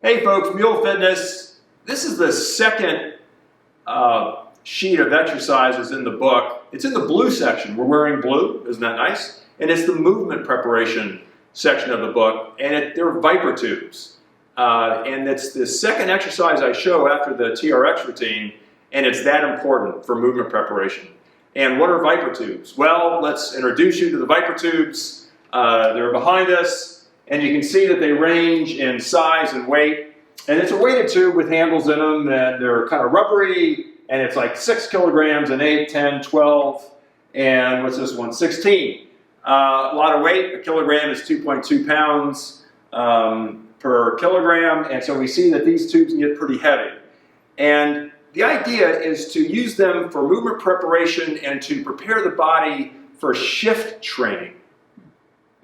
Hey folks, Mule Fitness. This is the second sheet of exercises in the book. It's in the blue section. We're wearing blue, isn't that nice? And it's the movement preparation section of the book, and they're ViPR tubes. And it's the second exercise I show after the TRX routine, and it's that important for movement preparation. And what are ViPR tubes? Well, let's introduce you to the ViPR tubes. They're behind us. And you can see that they range in size and weight. And it's a weighted tube with handles in them, and they're kind of rubbery, and it's like 6 kilograms and 8, 10, 12, and what's this one, 16. A lot of weight. A kilogram is 2.2 pounds per kilogram, and so we see that these tubes can get pretty heavy. And the idea is to use them for movement preparation and to prepare the body for shift training.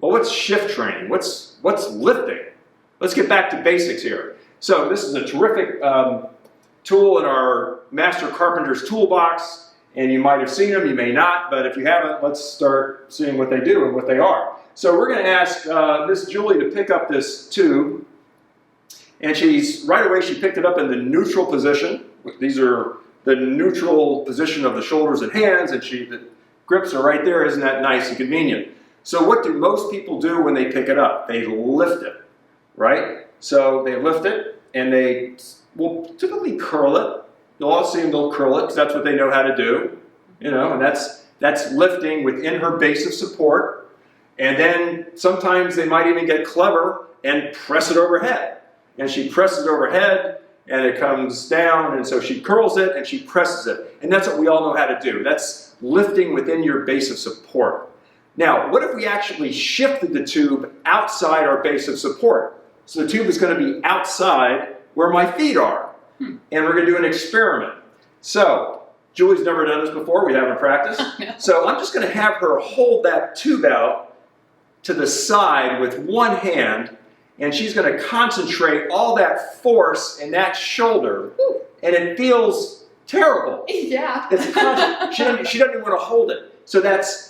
Well, what's shift training? What's lifting? Let's get back to basics here. So this is a terrific tool in our Master Carpenter's toolbox, and you might have seen them, you may not, but if you haven't, let's start seeing what they do and what they are. So we're going to ask Miss Julie to pick up this tube, and right away she picked it up in the neutral position. These are the neutral position of the shoulders and hands, and the grips are right there. Isn't that nice and convenient? So what do most people do when they pick it up? They lift it, right? So they lift it, and they will typically curl it. You'll all see them, they'll curl it, because that's what they know how to do. And that's lifting within her base of support. And then sometimes they might even get clever and press it overhead. And she presses it overhead, and it comes down, and so she curls it, and she presses it. And that's what we all know how to do. That's lifting within your base of support. Now, what if we actually shifted the tube outside our base of support? So the tube is going to be outside where my feet are. And we're going to do an experiment. So, Julie's never done this before. We haven't practiced. So I'm just going to have her hold that tube out to the side with one hand, and she's going to concentrate all that force in that shoulder, and it feels terrible. Yeah. She doesn't even want to hold it. So that's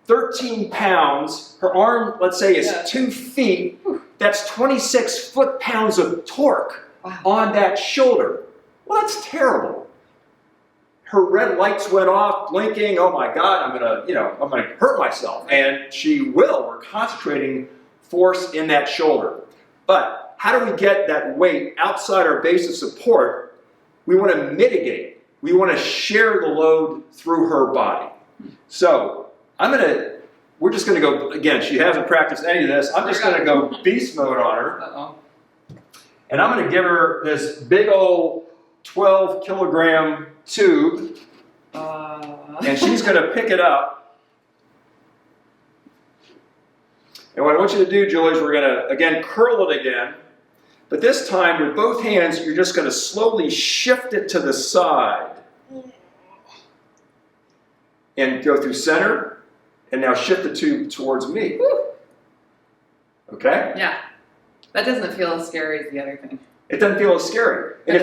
13 pounds, her arm, let's say, is 2 feet. That's 26 foot-pounds of torque on that shoulder. Well, that's terrible. Her red lights went off, blinking. Oh my God, I'm gonna hurt myself. And she will. We're concentrating force in that shoulder. But how do we get that weight outside our base of support? We want to mitigate. We want to share the load through her body. So we're just going to go, again, she hasn't practiced any of this. I'm just going to go beast mode on her. And I'm going to give her this big old 12 kilogram tube. And she's going to pick it up. And what I want you to do, Julie, is we're going to, again, curl it again. But this time, with both hands, you're just going to slowly shift it to the side. And go through center. And now shift the tube towards me. Okay? Yeah. That doesn't feel as scary as the other thing. It doesn't feel as scary. And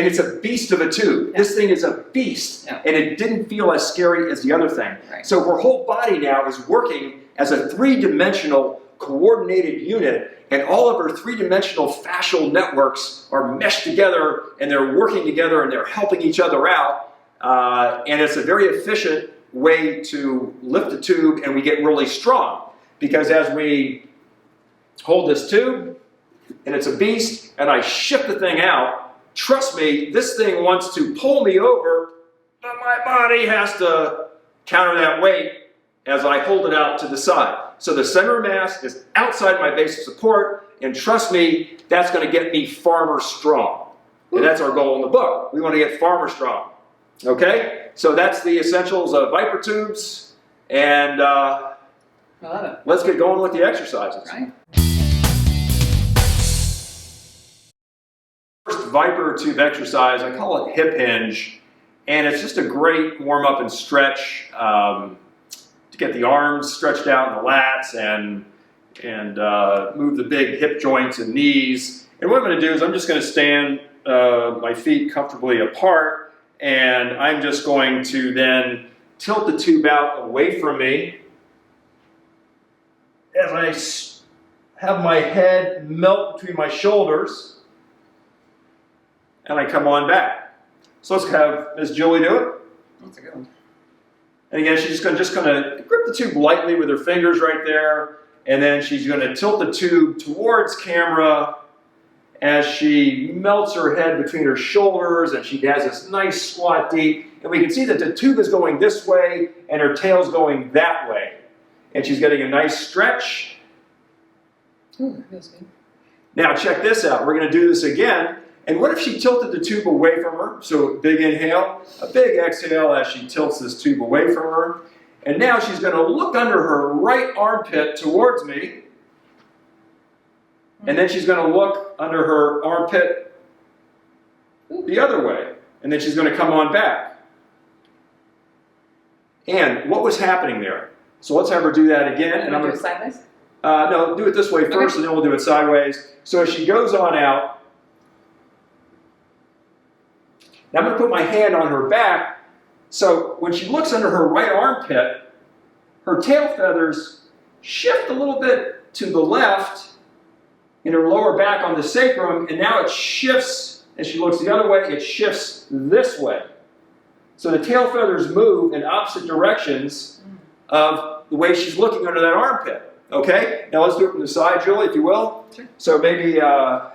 it's a beast of a tube. Yeah. This thing is a beast. Yeah. And it didn't feel as scary as the other thing. Right. So her whole body now is working as a three-dimensional coordinated unit, and all of her three-dimensional fascial networks are meshed together, and they're working together, and they're helping each other out. And it's a very efficient way to lift the tube, and we get really strong, because as we hold this tube, and it's a beast, and I shift the thing out, trust me, this thing wants to pull me over, but my body has to counter that weight as I hold it out to the side. So the center of mass is outside my base of support, and trust me, that's going to get me farmer strong. And that's our goal in the book. We want to get farmer strong. Okay? So that's the essentials of ViPR tubes, and let's get going with the exercises. Right. First ViPR tube exercise, I call it hip hinge, and it's just a great warm-up and stretch to get the arms stretched out in the lats and move the big hip joints and knees. And what I'm going to do is I'm just going to stand my feet comfortably apart, and I'm just going to then tilt the tube out away from me as I have my head melt between my shoulders. and I come on back. So let's have Miss Julie do it. That's a good one. And again, she's just gonna grip the tube lightly with her fingers right there, and then she's gonna tilt the tube towards camera as she melts her head between her shoulders, and she has this nice squat deep. And we can see that the tube is going this way, and her tail's going that way. And she's getting a nice stretch. Ooh, that feels good. Now check this out, we're gonna do this again. And what if she tilted the tube away from her? So big inhale, a big exhale as she tilts this tube away from her. And now she's gonna look under her right armpit towards me. And then she's gonna look under her armpit the other way. And then she's gonna come on back. And what was happening there? So let's have her do that again. And I'm do gonna it sideways? no, do it this way first, and then we'll do it sideways. So as she goes on out, now I'm going to put my hand on her back, so when she looks under her right armpit, her tail feathers shift a little bit to the left in her lower back on the sacrum, and now it shifts, as she looks the other way, it shifts this way. So the tail feathers move in opposite directions of the way she's looking under that armpit. Okay? Now let's do it from the side, Julie, if you will. Sure. So maybe, yeah.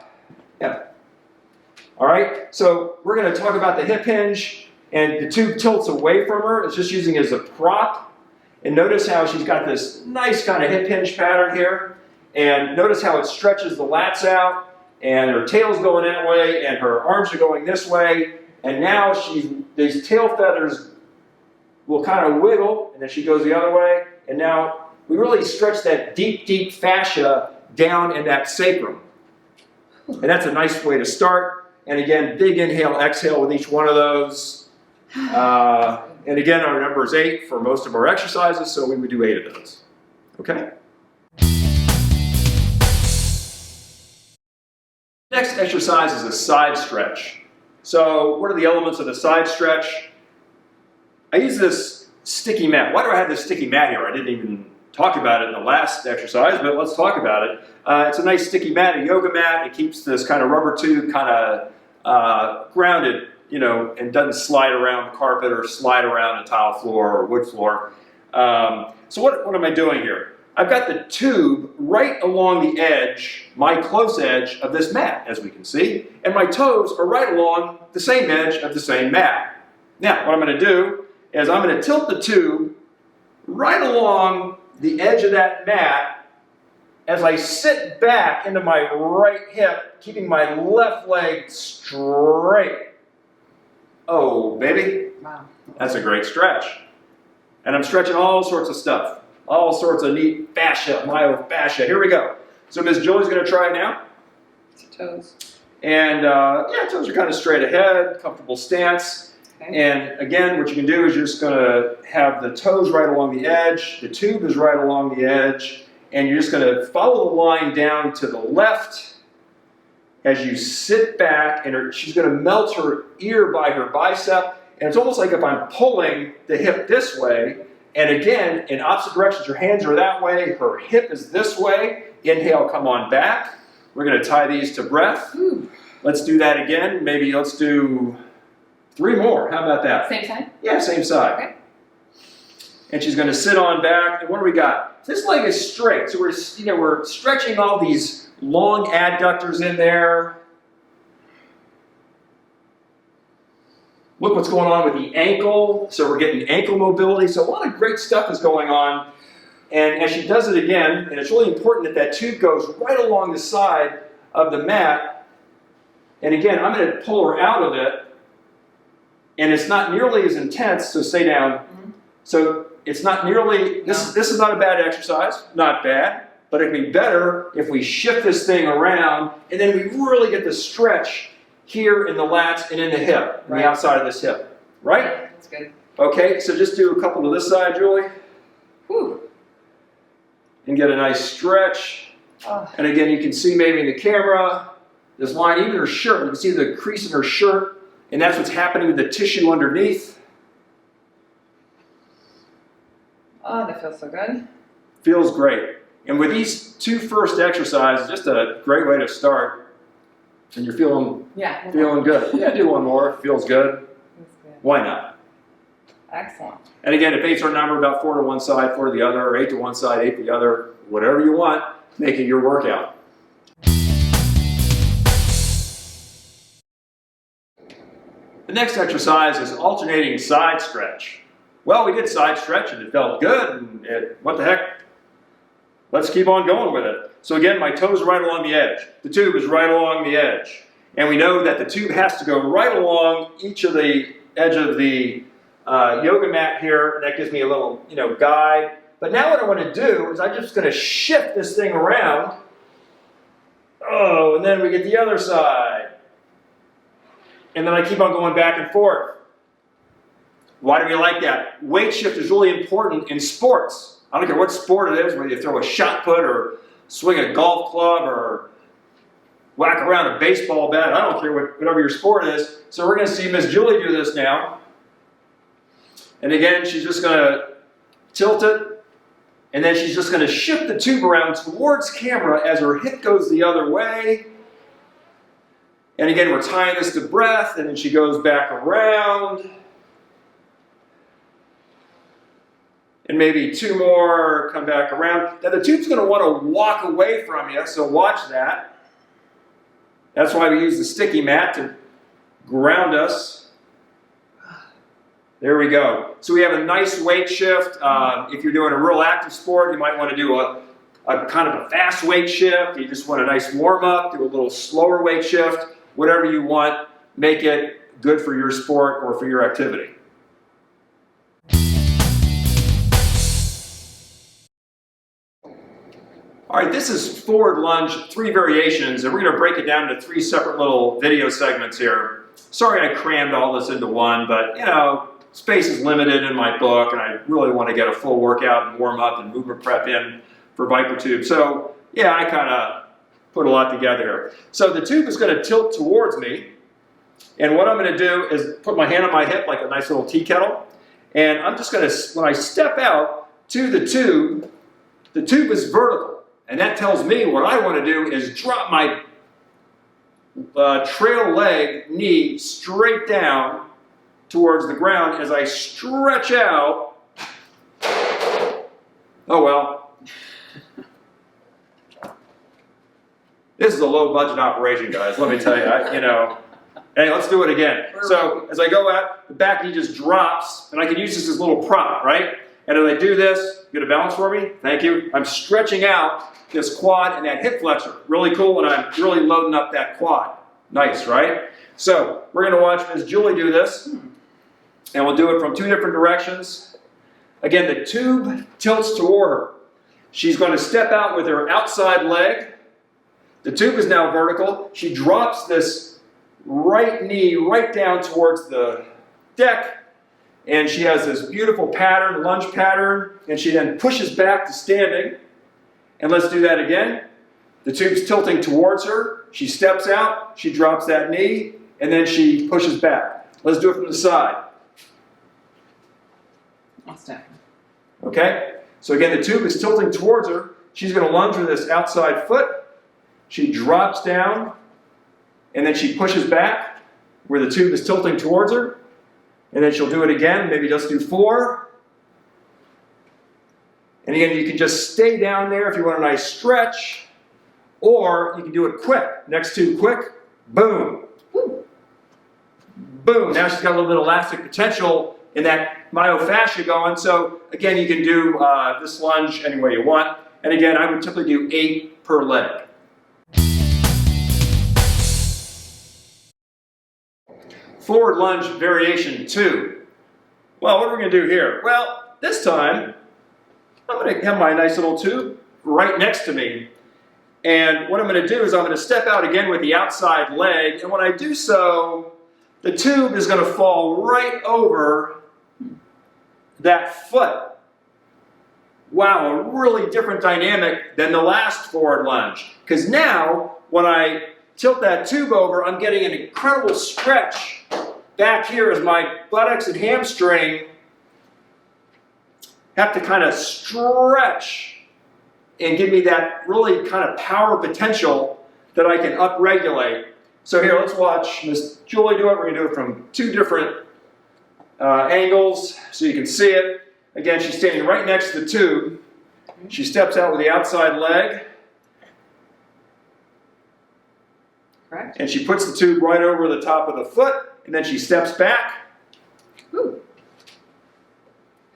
All right, so we're going to talk about the hip hinge, and the tube tilts away from her. It's just using it as a prop. And notice how she's got this nice kind of hip hinge pattern here. And notice how it stretches the lats out, and her tail's going that way, and her arms are going this way. And now these tail feathers will kind of wiggle, and then she goes the other way. And now we really stretch that deep, deep fascia down in that sacrum. And that's a nice way to start. And again, big inhale, exhale with each one of those. And again, our number is 8 for most of our exercises, so we would do 8 of those. Okay? Next exercise is a side stretch. So what are the elements of the side stretch? I use this sticky mat. Why do I have this sticky mat here? I didn't even talk about it in the last exercise, but let's talk about it. It's a nice sticky mat, a yoga mat. It keeps this kind of rubber tube kind of grounded, you know, and doesn't slide around the carpet or slide around a tile floor or wood floor. So what am I doing here? I've got the tube right along the edge, my close edge of this mat, as we can see, and my toes are right along the same edge of the same mat. Now, what I'm going to do is I'm going to tilt the tube right along the edge of that mat as I sit back into my right hip, keeping my left leg straight. Oh, baby. Wow. That's a great stretch. And I'm stretching all sorts of stuff. All sorts of neat fascia, myofascial. Here we go. So Miss Julie's going to try it now. Toes. And yeah, toes are kind of straight ahead, comfortable stance. Okay. And again, what you can do is you're just going to have the toes right along the edge. The tube is right along the edge. And you're just going to follow the line down to the left as you sit back. And she's going to melt her ear by her bicep. And it's almost like if I'm pulling the hip this way. And again, in opposite directions, her hands are that way. Her hip is this way. Inhale, come on back. We're going to tie these to breath. Ooh. Let's do that again. Maybe let's do 3 more. How about that? Same side? Yeah, same side. Okay. And she's going to sit on back. And what do we got? This leg is straight. So we're stretching all these long adductors in there. Look what's going on with the ankle. So we're getting ankle mobility. So a lot of great stuff is going on. And as she does it again, and it's really important that that tube goes right along the side of the mat. And again, I'm going to pull her out of it. And it's not nearly as intense, so stay down. Mm-hmm. So it's not nearly, this is not a bad exercise, not bad. But it'd be better if we shift this thing around and then we really get the stretch here in the lats and in the hip, on the outside of this hip. Right? That's good. Okay, so just do a couple to this side, Julie. Whew. And get a nice stretch. Oh. And again, you can see maybe in the camera, this line, even her shirt, you can see the crease in her shirt, and that's what's happening with the tissue underneath. Oh, that feels so good. Feels great. And with these 2 first exercises, just a great way to start. And you're feeling Yeah. good. Yeah, do one more. Feels good. That's good. Why not? Excellent. And again, if 8's our number, about 4 to one side, 4 to the other, or 8 to one side, 8 to the other, whatever you want, make it your workout. The next exercise is alternating side stretch. Well, we did side stretch and it felt good, and what the heck? Let's keep on going with it. So again, my toes are right along the edge. The tube is right along the edge. And we know that the tube has to go right along each of the edge of the yoga mat here, and that gives me a little, guide. But now what I want to do is I'm just going to shift this thing around. Oh, and then we get the other side. And then I keep on going back and forth. Why do we like that? Weight shift is really important in sports. I don't care what sport it is, whether you throw a shot put or swing a golf club or whack around a baseball bat. I don't care whatever your sport is. So we're going to see Miss Julie do this now. And again, she's just going to tilt it. And then she's just going to shift the tube around towards camera as her hip goes the other way. And again, we're tying this to breath, and then she goes back around. And maybe 2 more, come back around. Now the tube's going to want to walk away from you, so watch that. That's why we use the sticky mat to ground us. There we go. So we have a nice weight shift. If you're doing a real active sport, you might want to do a kind of a fast weight shift. You just want a nice warm up, do a little slower weight shift. Whatever you want, make it good for your sport or for your activity. All right, this is forward lunge, 3 variations, and we're going to break it down into 3 separate little video segments here. Sorry I crammed all this into one, but space is limited in my book, and I really want to get a full workout and warm up and movement prep in for ViPR Tube. So yeah, I kind of put a lot together here. So the tube is going to tilt towards me, and what I'm going to do is put my hand on my hip like a nice little tea kettle, and I'm just going to, when I step out to the tube is vertical, and that tells me what I want to do is drop my trail leg knee straight down towards the ground as I stretch out. Oh well. This is a low budget operation, guys. Let me tell you, Hey, let's do it again. So as I go out, the back knee just drops, and I can use this as a little prop, right? And as I do this, get a balance for me? Thank you. I'm stretching out this quad and that hip flexor. Really cool, and I'm really loading up that quad. Nice, right? So we're going to watch Ms. Julie do this, and we'll do it from 2 different directions. Again, the tube tilts toward her. She's going to step out with her outside leg. The tube is now vertical. She drops this right knee right down towards the deck, and she has this beautiful pattern, lunge pattern, and she then pushes back to standing. And let's do that again. The tube's tilting towards her. She steps out, she drops that knee, and then she pushes back. Let's do it from the side. I'll step. Okay? So again, the tube is tilting towards her. She's going to lunge with this outside foot. She drops down, and then she pushes back where the tube is tilting towards her. And then she'll do it again, maybe just do 4. And again, you can just stay down there if you want a nice stretch, or you can do it quick. Next 2 quick, boom. Boom. Now she's got a little bit of elastic potential in that myofascia going. So again, you can do this lunge any way you want. And again, I would typically do 8 per leg. Forward lunge variation 2. Well, what are we going to do here? Well, this time, I'm going to have my nice little tube right next to me. And what I'm going to do is I'm going to step out again with the outside leg. And when I do so, the tube is going to fall right over that foot. Wow, a really different dynamic than the last forward lunge. Because now, when I tilt that tube over, I'm getting an incredible stretch back here as my buttocks and hamstring have to kind of stretch and give me that really kind of power potential that I can upregulate. So here, let's watch Miss Julie do it. We're going to do it from two different angles so you can see it. Again, she's standing right next to the tube. She steps out with the outside leg. Correct. And she puts the tube right over the top of the foot, and then she steps back. Woo.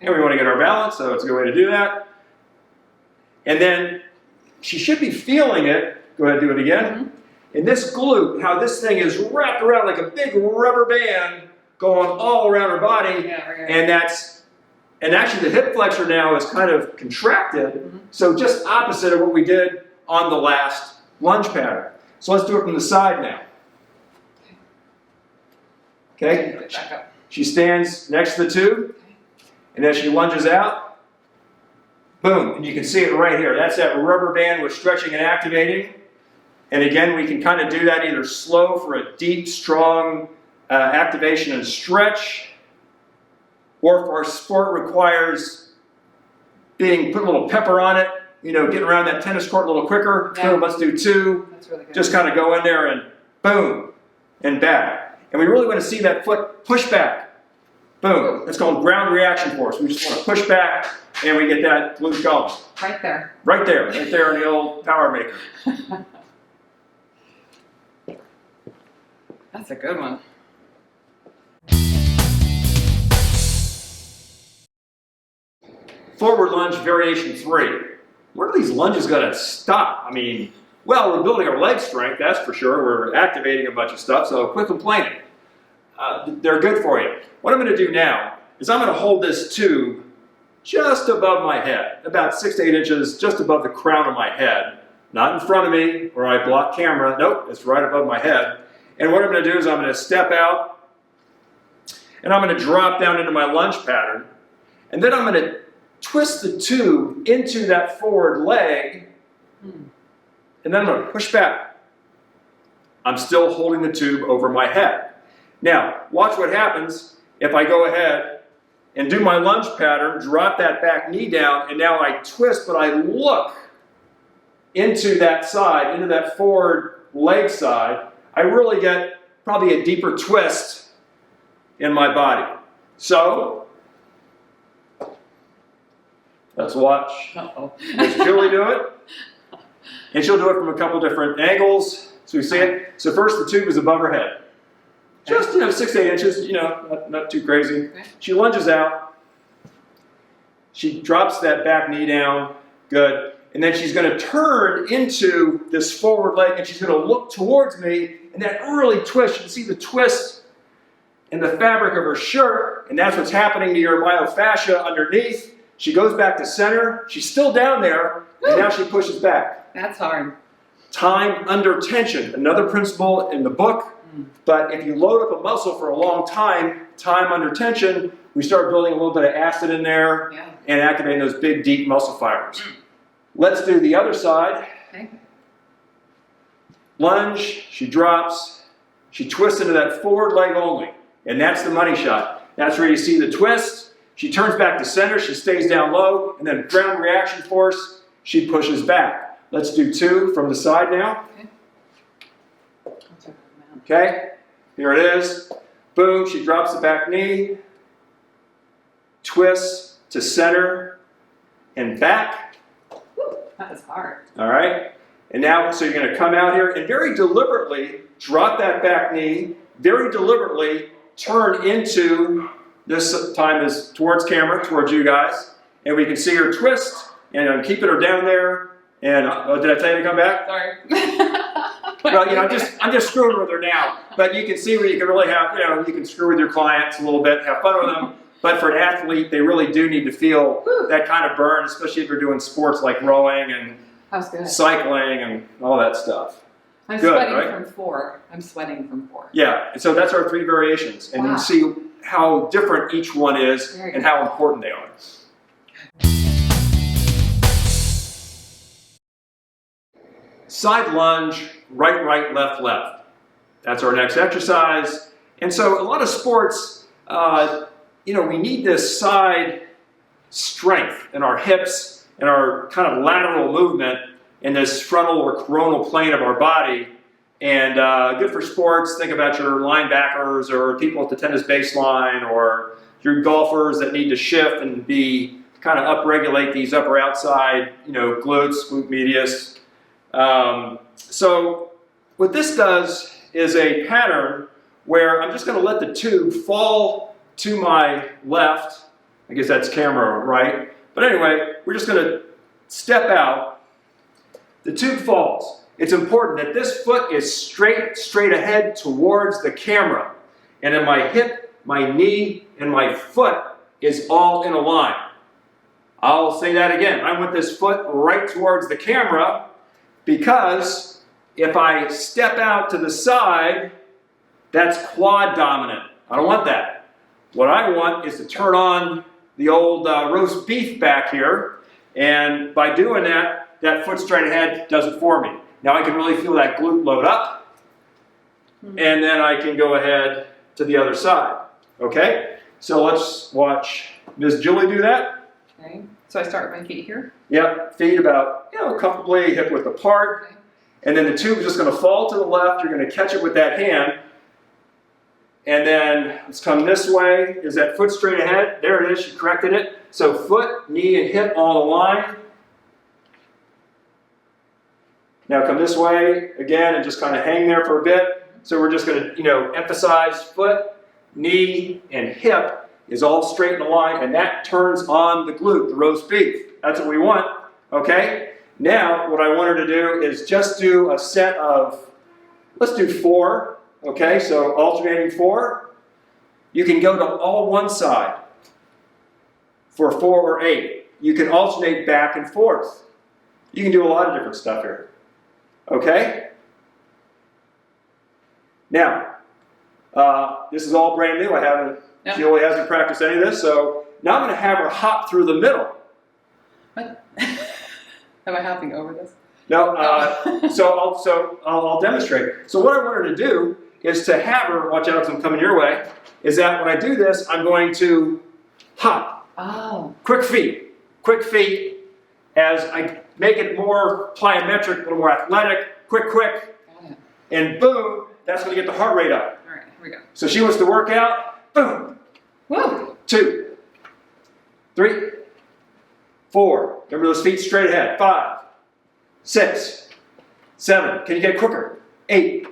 And we want to get our balance, so it's a good way to do that. And then she should be feeling it. Go ahead and do it again. Mm-hmm. In this glute, how this thing is wrapped around like a big rubber band going all around her body. Yeah, right here. And actually the hip flexor now is kind of contracted. So just opposite of what we did on the last lunge pattern. So let's do it from the side now. Okay? Back up. She stands next to the tube, and as she lunges out, boom, and you can see it right here. That's that rubber band we're stretching and activating. And again, we can kind of do that either slow for a deep, strong activation and stretch, or if our sport requires putting a little pepper on it, you know, getting around that tennis court a little quicker. Yeah. Boom, let's do two. That's really good. Just kind of go in there and boom, and back. And we really want to see that foot push back. Boom. It's called ground reaction force. We just want to push back and we get that glute going. Right there. Right there in the old power maker. That's a good one. Forward lunge variation 3. Where are these lunges going to stop? I mean, well, we're building our leg strength, that's for sure. We're activating a bunch of stuff, so quit complaining. They're good for you. What I'm going to do now is I'm going to hold this tube just above my head, about 6 to 8 inches just above the crown of my head. Not in front of me where I block camera. Nope, it's right above my head. And what I'm going to do is I'm going to step out and I'm going to drop down into my lunge pattern. And then I'm going to twist the tube into that forward leg. And then I'm going to push back. I'm still holding the tube over my head. Now, watch what happens if I go ahead and do my lunge pattern, drop that back knee down, and now I twist, but I look into that side, into that forward leg side. I really get probably a deeper twist in my body. So, let's watch Miss Julie do it. And she'll do it from a couple different angles. So we see it. So first the tube is above her head. Just, 6 to 8 inches, not too crazy. Okay. She lunges out. She drops that back knee down. Good. And then she's going to turn into this forward leg and she's going to look towards me and that really twist. You can see the twist in the fabric of her shirt, and that's what's happening to your myofascia underneath. She goes back to center. She's still down there, and now she pushes back. That's hard. Time under tension, another principle in the book. But if you load up a muscle for a long time, time under tension, we start building a little bit of acid in there and activating those big, deep muscle fibers. Let's do the other side. Okay. Lunge, she drops, she twists into that forward leg only. And that's the money shot. That's where you see the twist. She turns back to center, she stays down low, and then ground reaction force, she pushes back. Let's do two from the side now. Okay, here it is. Boom, she drops the back knee, twists to center and back. That was hard. All right, and now, so you're going to come out here and very deliberately drop that back knee, very deliberately turn into, this time is towards camera, towards you guys, and we can see her twist, and I'm keeping her down there, and did I tell you to come back? Sorry. Well, I'm just screwing with her now, but you can see where you can really have, you can screw with your clients a little bit, have fun with them, but for an athlete, they really do need to feel that kind of burn, especially if you're doing sports like rowing and cycling and all that stuff. I'm Good, sweating right? from 4. I'm sweating from 4. Yeah, and so that's our 3 variations, and you see how different each one is and how important they are. Side lunge, right, left, left. That's our next exercise. And so a lot of sports, we need this side strength in our hips and our kind of lateral movement in this frontal or coronal plane of our body And good for sports. Think about your linebackers or people at the tennis baseline or your golfers that need to shift and be kind of upregulate these upper outside, glutes, glute medius. So what this does is a pattern where I'm just going to let the tube fall to my left. I guess that's camera right. But anyway, we're just going to step out. The tube falls. It's important that this foot is straight ahead towards the camera. And then my hip, my knee, and my foot is all in a line. I'll say that again. I want this foot right towards the camera because if I step out to the side, that's quad dominant. I don't want that. What I want is to turn on the old roast beef back here. And by doing that, that foot straight ahead does it for me. Now I can really feel that glute load up, and then I can go ahead to the other side. Okay? So let's watch Ms. Julie do that. Okay. So I start with my feet here? Yep, feet about, comfortably hip width apart. Okay. And then the tube is just going to fall to the left. You're going to catch it with that hand. And then let's come this way. Is that foot straight ahead? There it is. She corrected it. So foot, knee, and hip all aligned. Now come this way again and just kind of hang there for a bit. So we're just going to, emphasize foot, knee, and hip is all straight in a line, and that turns on the glute, the roast beef. That's what we want, okay? Now what I want her to do is just do a set of, let's do 4, okay? So alternating 4. You can go to all one side for 4 or 8. You can alternate back and forth. You can do a lot of different stuff here. Okay? Now, this is all brand new. Julie hasn't practiced any of this, so now I'm going to have her hop through the middle. What? Am I hopping over this? No, so I'll demonstrate. So what I want her to do is to have her, watch out because I'm coming your way, is that when I do this, I'm going to hop. Oh. Quick feet, as I make it more plyometric, a little more athletic, quick, Got it. and boom, that's going to get the heart rate up. All right, here we go. So she wants to work out, boom. Woo. 2, 3, 4. Remember those feet straight ahead. 5, 6, 7. Can you get quicker? 8.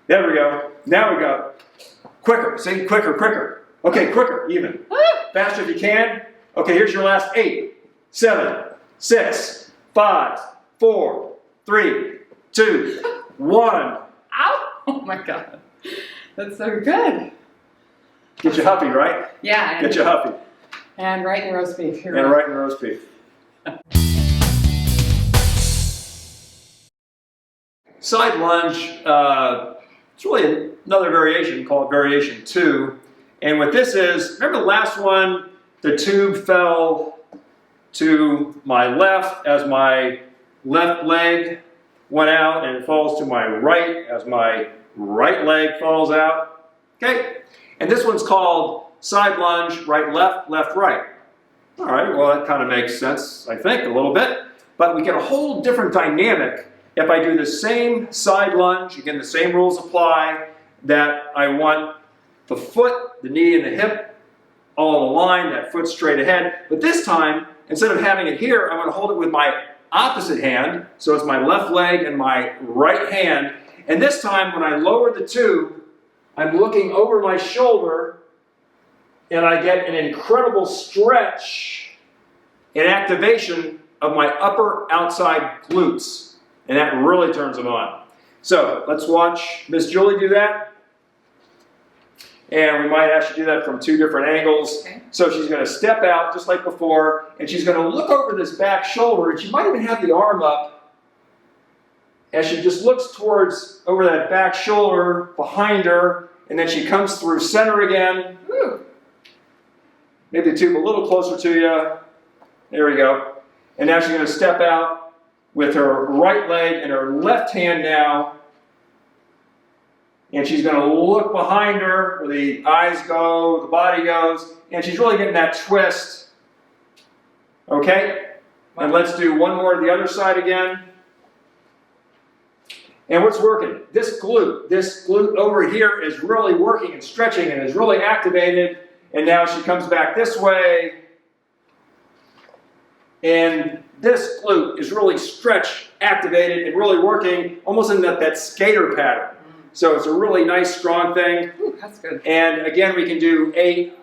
There we go. Now we go. Quicker. See, quicker. Okay, quicker, even. Woo. Faster if you can. Okay, here's your last 8, 7, 6, 5, 4, 3, 2, 1. Ow! Oh my God. That's so good. Get you huffy, right? Yeah. Get you huffy. And right in the roast beef. Here And right in the roast beef. Side lunge, it's really another variation called variation 2. And what this is, remember the last one, the tube fell to my left as my left leg went out, and it falls to my right as my right leg falls out. Okay? And this one's called side lunge, right, left, right. All right, well, that kind of makes sense, I think, a little bit. But we get a whole different dynamic if I do the same side lunge. Again, the same rules apply, that I want the foot, the knee, and the hip all in a line, that foot straight ahead. But this time, instead of having it here, I'm going to hold it with my opposite hand. So it's my left leg and my right hand. And this time, when I lower the tube, I'm looking over my shoulder, and I get an incredible stretch and activation of my upper outside glutes. And that really turns them on. So let's watch Miss Julie do that. And we might actually do that from 2 different angles. Okay. So she's going to step out just like before, and she's going to look over this back shoulder, and she might even have the arm up as she just looks towards over that back shoulder behind her, and then she comes through center again. Woo. Maybe the tube a little closer to you. There we go. And now she's going to step out with her right leg and her left hand now. And she's going to look behind her where the eyes go, the body goes, and she's really getting that twist. Okay? And let's do one more to the other side again. And what's working? This glute over here is really working and stretching and is really activated. And now she comes back this way. And this glute is really stretched, activated, and really working almost in that skater pattern. So it's a really nice, strong thing. Ooh, that's good. And again, we can do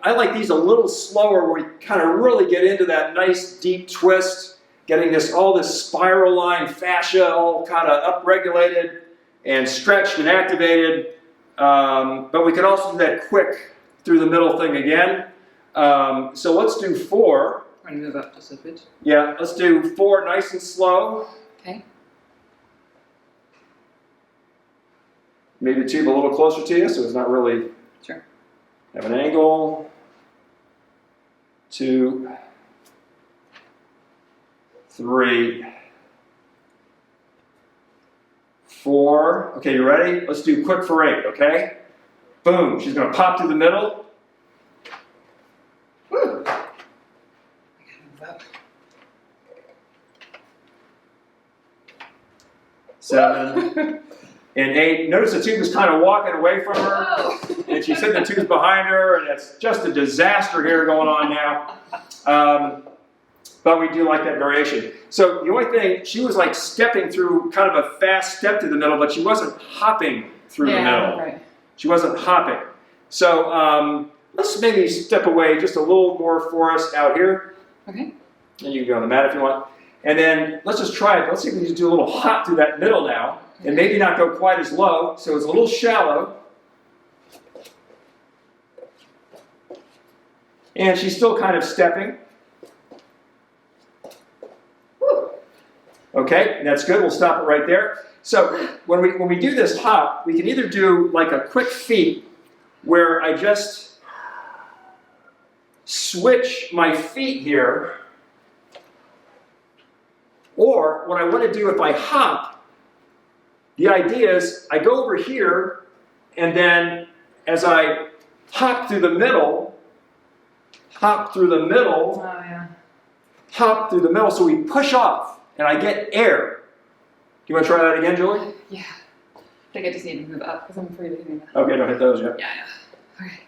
I like these a little slower where we kind of really get into that nice deep twist, getting all this spiral line fascia all kind of upregulated and stretched and activated. But we can also do that quick through the middle thing again. So let's do 4. I'm going to move up just a bit. Yeah, let's do 4 nice and slow. Okay. Maybe the tube a little closer to you so it's not really Sure. have an angle. 2, 3, 4. Okay, you ready? Let's do quick for 8, okay? Boom. She's going to pop through the middle. Woo. I gotta move up. 7 and 8. Notice the tube is kind of walking away from her. Oh. And she's hitting the tubes behind her, and it's just a disaster here going on now. But we do like that variation. So the only thing, she was like stepping through kind of a fast step through the middle, but she wasn't hopping through the middle. Right. She wasn't hopping. So let's maybe step away just a little more for us out here. Okay. And you can go on the mat if you want. And then let's just try it. Let's see if we can just do a little hop through that middle now. And maybe not go quite as low, so it's a little shallow. And she's still kind of stepping. Okay, that's good. We'll stop it right there. So when we do this hop, we can either do like a quick feet where I just switch my feet here, or what I want to do if I hop, the idea is I go over here, and then as I hop through the middle, hop through the middle, Oh, yeah. hop through the middle, so we push off, and I get air. Do you want to try that again, Julie? Yeah. I think I just need to move up because I'm afraid of hitting that. Okay, don't hit those yet. Yeah, yeah. Okay.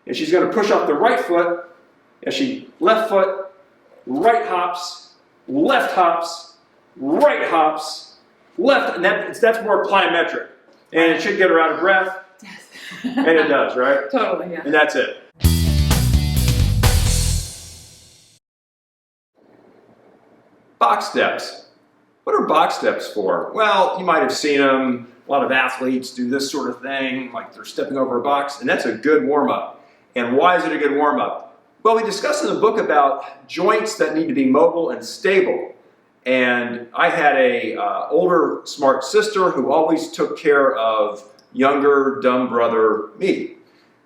And she's going to push off the right foot, and she left foot, right hops, left hops, right hops, left, and that's more plyometric. And it should get her out of breath, Yes. and it does, right? Totally, yeah. And that's it. Box steps. What are box steps for? Well, you might have seen them. A lot of athletes do this sort of thing, like they're stepping over a box, and that's a good warm-up. And why is it a good warm-up? Well, we discussed in the book about joints that need to be mobile and stable. And I had a older smart sister who always took care of younger dumb brother me.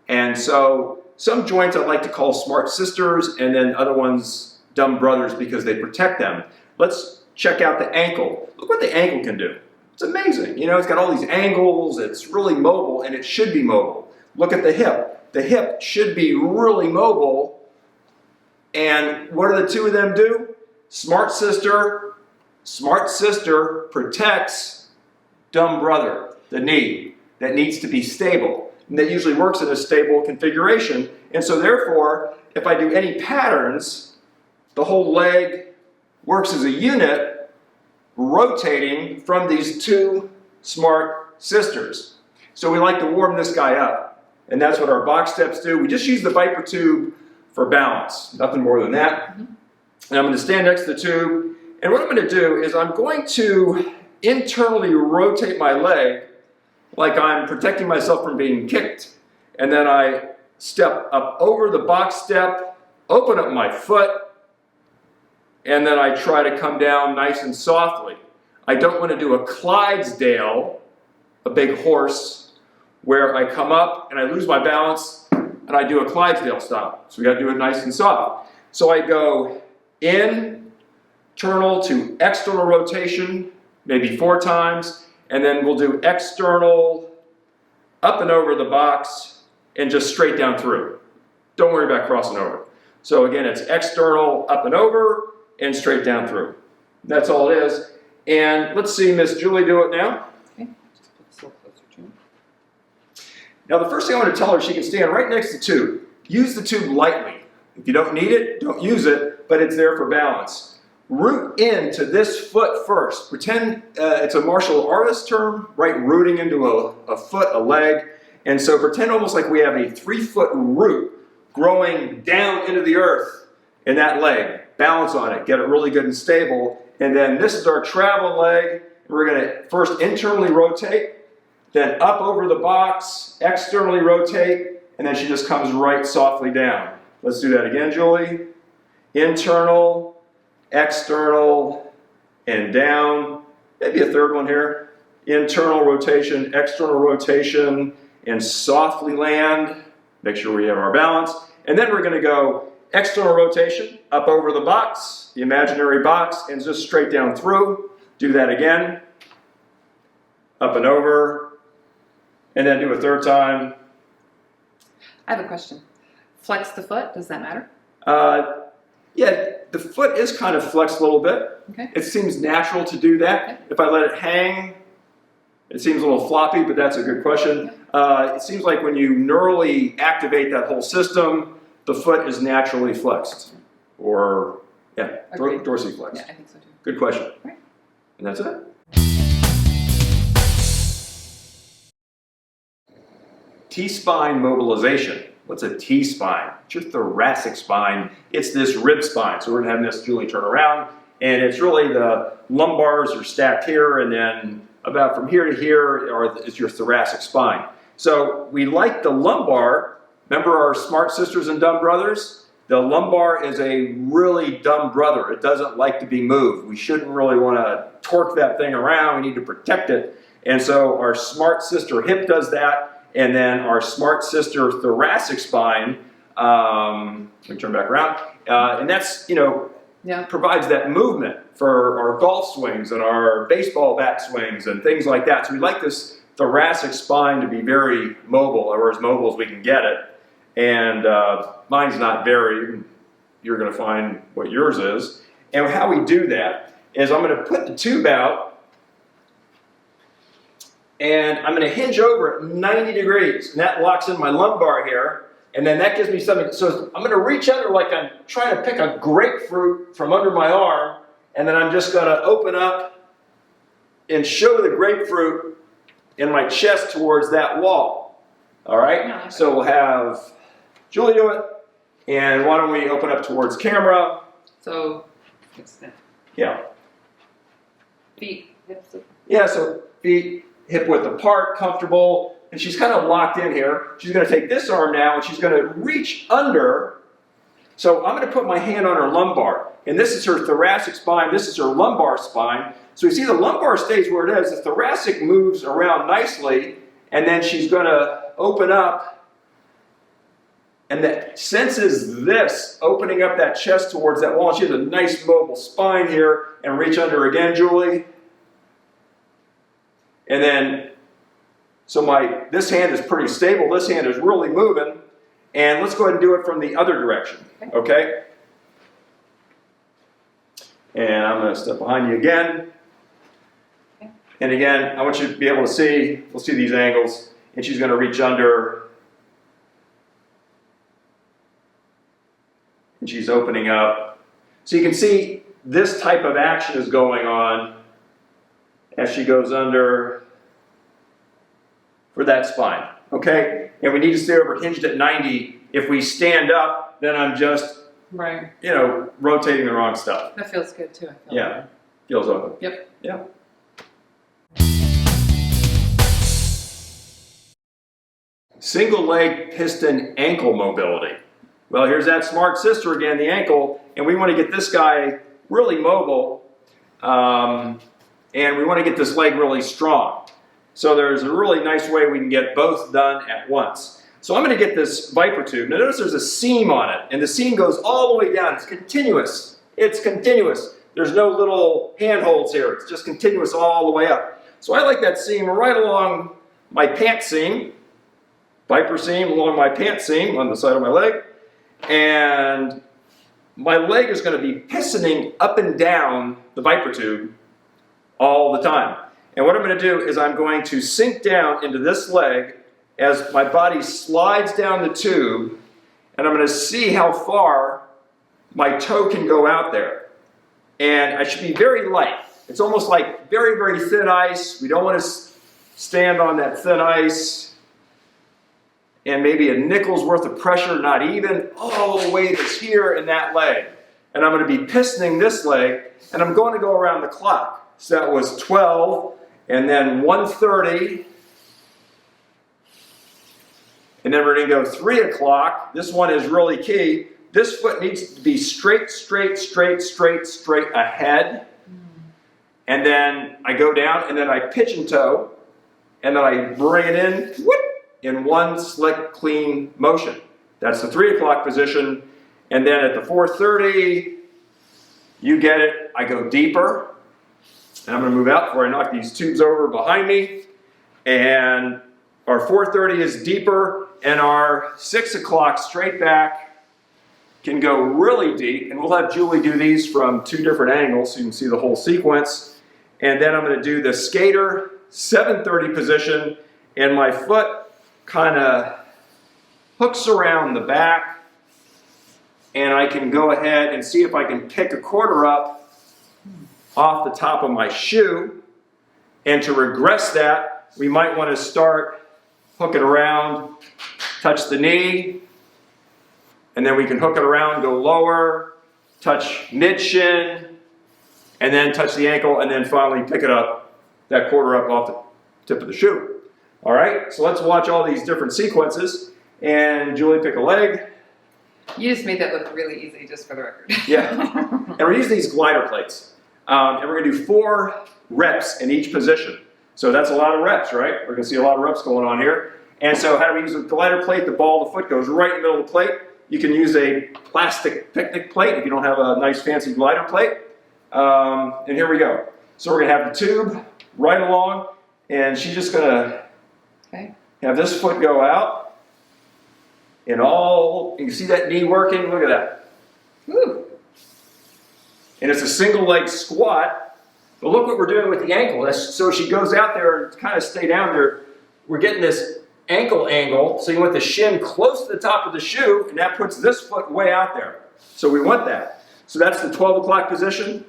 And so some joints I like to call smart sisters, and then other ones dumb brothers because they protect them. Let's check out the ankle. Look what the ankle can do. It's amazing. You know, it's got all these angles, it's really mobile, and it should be mobile. Look at the hip. The hip should be really mobile. And what do the two of them do? Smart sister protects dumb brother, the knee, that needs to be stable. And that usually works in a stable configuration. And so therefore, if I do any patterns, the whole leg works as a unit, rotating from these two smart sisters. So we like to warm this guy up. And that's what our box steps do. We just use the ViPR Tube for balance, nothing more than that. And I'm going to stand next to the tube. And what I'm going to do is I'm going to internally rotate my leg like I'm protecting myself from being kicked. And then I step up over the box step, open up my foot, and then I try to come down nice and softly. I don't want to do a Clydesdale, a big horse, where I come up and I lose my balance and I do a Clydesdale stop. So we got to do it nice and soft. So I go internal to external rotation, maybe 4 times, and then we'll do external up and over the box and just straight down through. Don't worry about crossing over. So again, it's external up and over and straight down through. That's all it is. And let's see Miss Julie do it now. Okay, just put this a little closer to me. Now the first thing I want to tell her, she can stand right next to the tube. Use the tube lightly. If you don't need it, don't use it, but it's there for balance. Root into this foot first. Pretend it's a martial artist term, right? Rooting into a foot, a leg. And so pretend almost like we have a 3-foot root growing down into the earth in that leg. Balance on it, get it really good and stable. And then this is our travel leg. We're going to first internally rotate, then up over the box, externally rotate, and then she just comes right softly down. Let's do that again, Julie. Internal, external, and down. Maybe a third one here. Internal rotation, external rotation, and softly land. Make sure we have our balance. And then we're going to go external rotation, up over the box, the imaginary box, and just straight down through. Do that again. Up and over. And then do a third time. I have a question. Flex the foot, does that matter? Yeah, the foot is kind of flexed a little bit. Okay. It seems natural to do that. Okay. If I let it hang, it seems a little floppy, but that's a good question. It seems like when you neurally activate that whole system, the foot is naturally flexed. Or, yeah, dorsiflexed. Yeah, I think so too. Good question. Right. And that's it. T-spine mobilization. What's a T-spine? It's your thoracic spine. It's this rib spine. So we're going to have Miss Julie turn around. And it's really the lumbars are stacked here, and then about from here to here is your thoracic spine. So we like the lumbar. Remember our smart sisters and dumb brothers? The lumbar is a really dumb brother. It doesn't like to be moved. We shouldn't really want to torque that thing around. We need to protect it. And so our smart sister hip does that. And then our smart sister thoracic spine, let me turn back around, and that's, provides that movement for our golf swings and our baseball bat swings and things like that. So we like this thoracic spine to be very mobile, or as mobile as we can get it. And mine's not very, you're going to find what yours is. And how we do that is I'm going to put the tube out, and I'm going to hinge over at 90 degrees, and that locks in my lumbar here, and then that gives me something. So I'm going to reach under like I'm trying to pick a grapefruit from under my arm, and then I'm just going to open up and show the grapefruit in my chest towards that wall. All right? So we'll have Julie do it, and why don't we open up towards camera? So, fix that. Yeah. Feet, hips. Yeah, so feet hip width apart, comfortable, and she's kind of locked in here. She's going to take this arm now, and she's going to reach under. So I'm going to put my hand on her lumbar, and this is her thoracic spine, this is her lumbar spine. So you see the lumbar stays where it is, the thoracic moves around nicely, and then she's going to open up, and that senses this, opening up that chest towards that wall. She has a nice mobile spine here, and reach under again, Julie. And then, so this hand is pretty stable, this hand is really moving, and let's go ahead and do it from the other direction, okay? And I'm going to step behind you again. Okay. And again, I want you to be able to see, we'll see these angles, and she's going to reach under, and she's opening up. So you can see this type of action is going on as she goes under for that spine, okay? And we need to stay over hinged at 90. If we stand up, then I'm just, rotating the wrong stuff. That feels good too, I feel. Yeah, feels open. Yep. Yeah. Single leg piston ankle mobility. Well, here's that smart sister again, the ankle, and we want to get this guy really mobile, and we want to get this leg really strong. So there's a really nice way we can get both done at once. So I'm going to get this ViPR tube. Now notice there's a seam on it, and the seam goes all the way down. It's continuous. It's continuous. There's no little handholds here. It's just continuous all the way up. So I like that seam right along my pant seam, ViPR seam along my pant seam on the side of my leg, and my leg is going to be pistoning up and down the ViPR tube all the time. And what I'm going to do is I'm going to sink down into this leg as my body slides down the tube, and I'm going to see how far my toe can go out there. And I should be very light. It's almost like very, very thin ice. We don't want to stand on that thin ice. And maybe a nickel's worth of pressure, not even. All the weight is here in that leg. And I'm going to be pistoning this leg, and I'm going to go around the clock. So that was 12, and then 1:30. And then we're going to go 3 o'clock. This one is really key. This foot needs to be straight, straight, straight, straight, straight ahead. And then I go down, and then I pigeon toe, and then I bring it in, whoop, in one slick, clean motion. That's the 3 o'clock position. And then at the 4:30, you get it, I go deeper. And I'm going to move out before I knock these tubes over behind me. And our 4:30 is deeper, and our 6 o'clock straight back can go really deep. And we'll have Julie do these from 2 different angles so you can see the whole sequence. And then I'm going to do the skater 7:30 position, and my foot kind of hooks around the back, and I can go ahead and see if I can pick a quarter up off the top of my shoe. And to regress that, we might want to start hooking around, touch the knee, and then we can hook it around, go lower, touch mid-shin, and then touch the ankle, and then finally pick it up, that quarter up off the tip of the shoe. All right, so let's watch all these different sequences. And Julie, pick a leg. You just made that look really easy, just for the record. Yeah, and we're using these glider plates. And we're going to do 4 reps in each position. So that's a lot of reps, right? We're going to see a lot of reps going on here. And so how do we use a glider plate? The ball of the foot goes right in the middle of the plate. You can use a plastic picnic plate if you don't have a nice fancy glider plate. And here we go. So we're going to have the tube right along, and she's just going to have this foot go out. And all, you can see that knee working, look at that. Woo. And it's a single leg squat, but look what we're doing with the ankle. So she goes out there and kind of stay down there. We're getting this ankle angle, so you want the shin close to the top of the shoe, and that puts this foot way out there. So we want that. So that's the 12 o'clock position.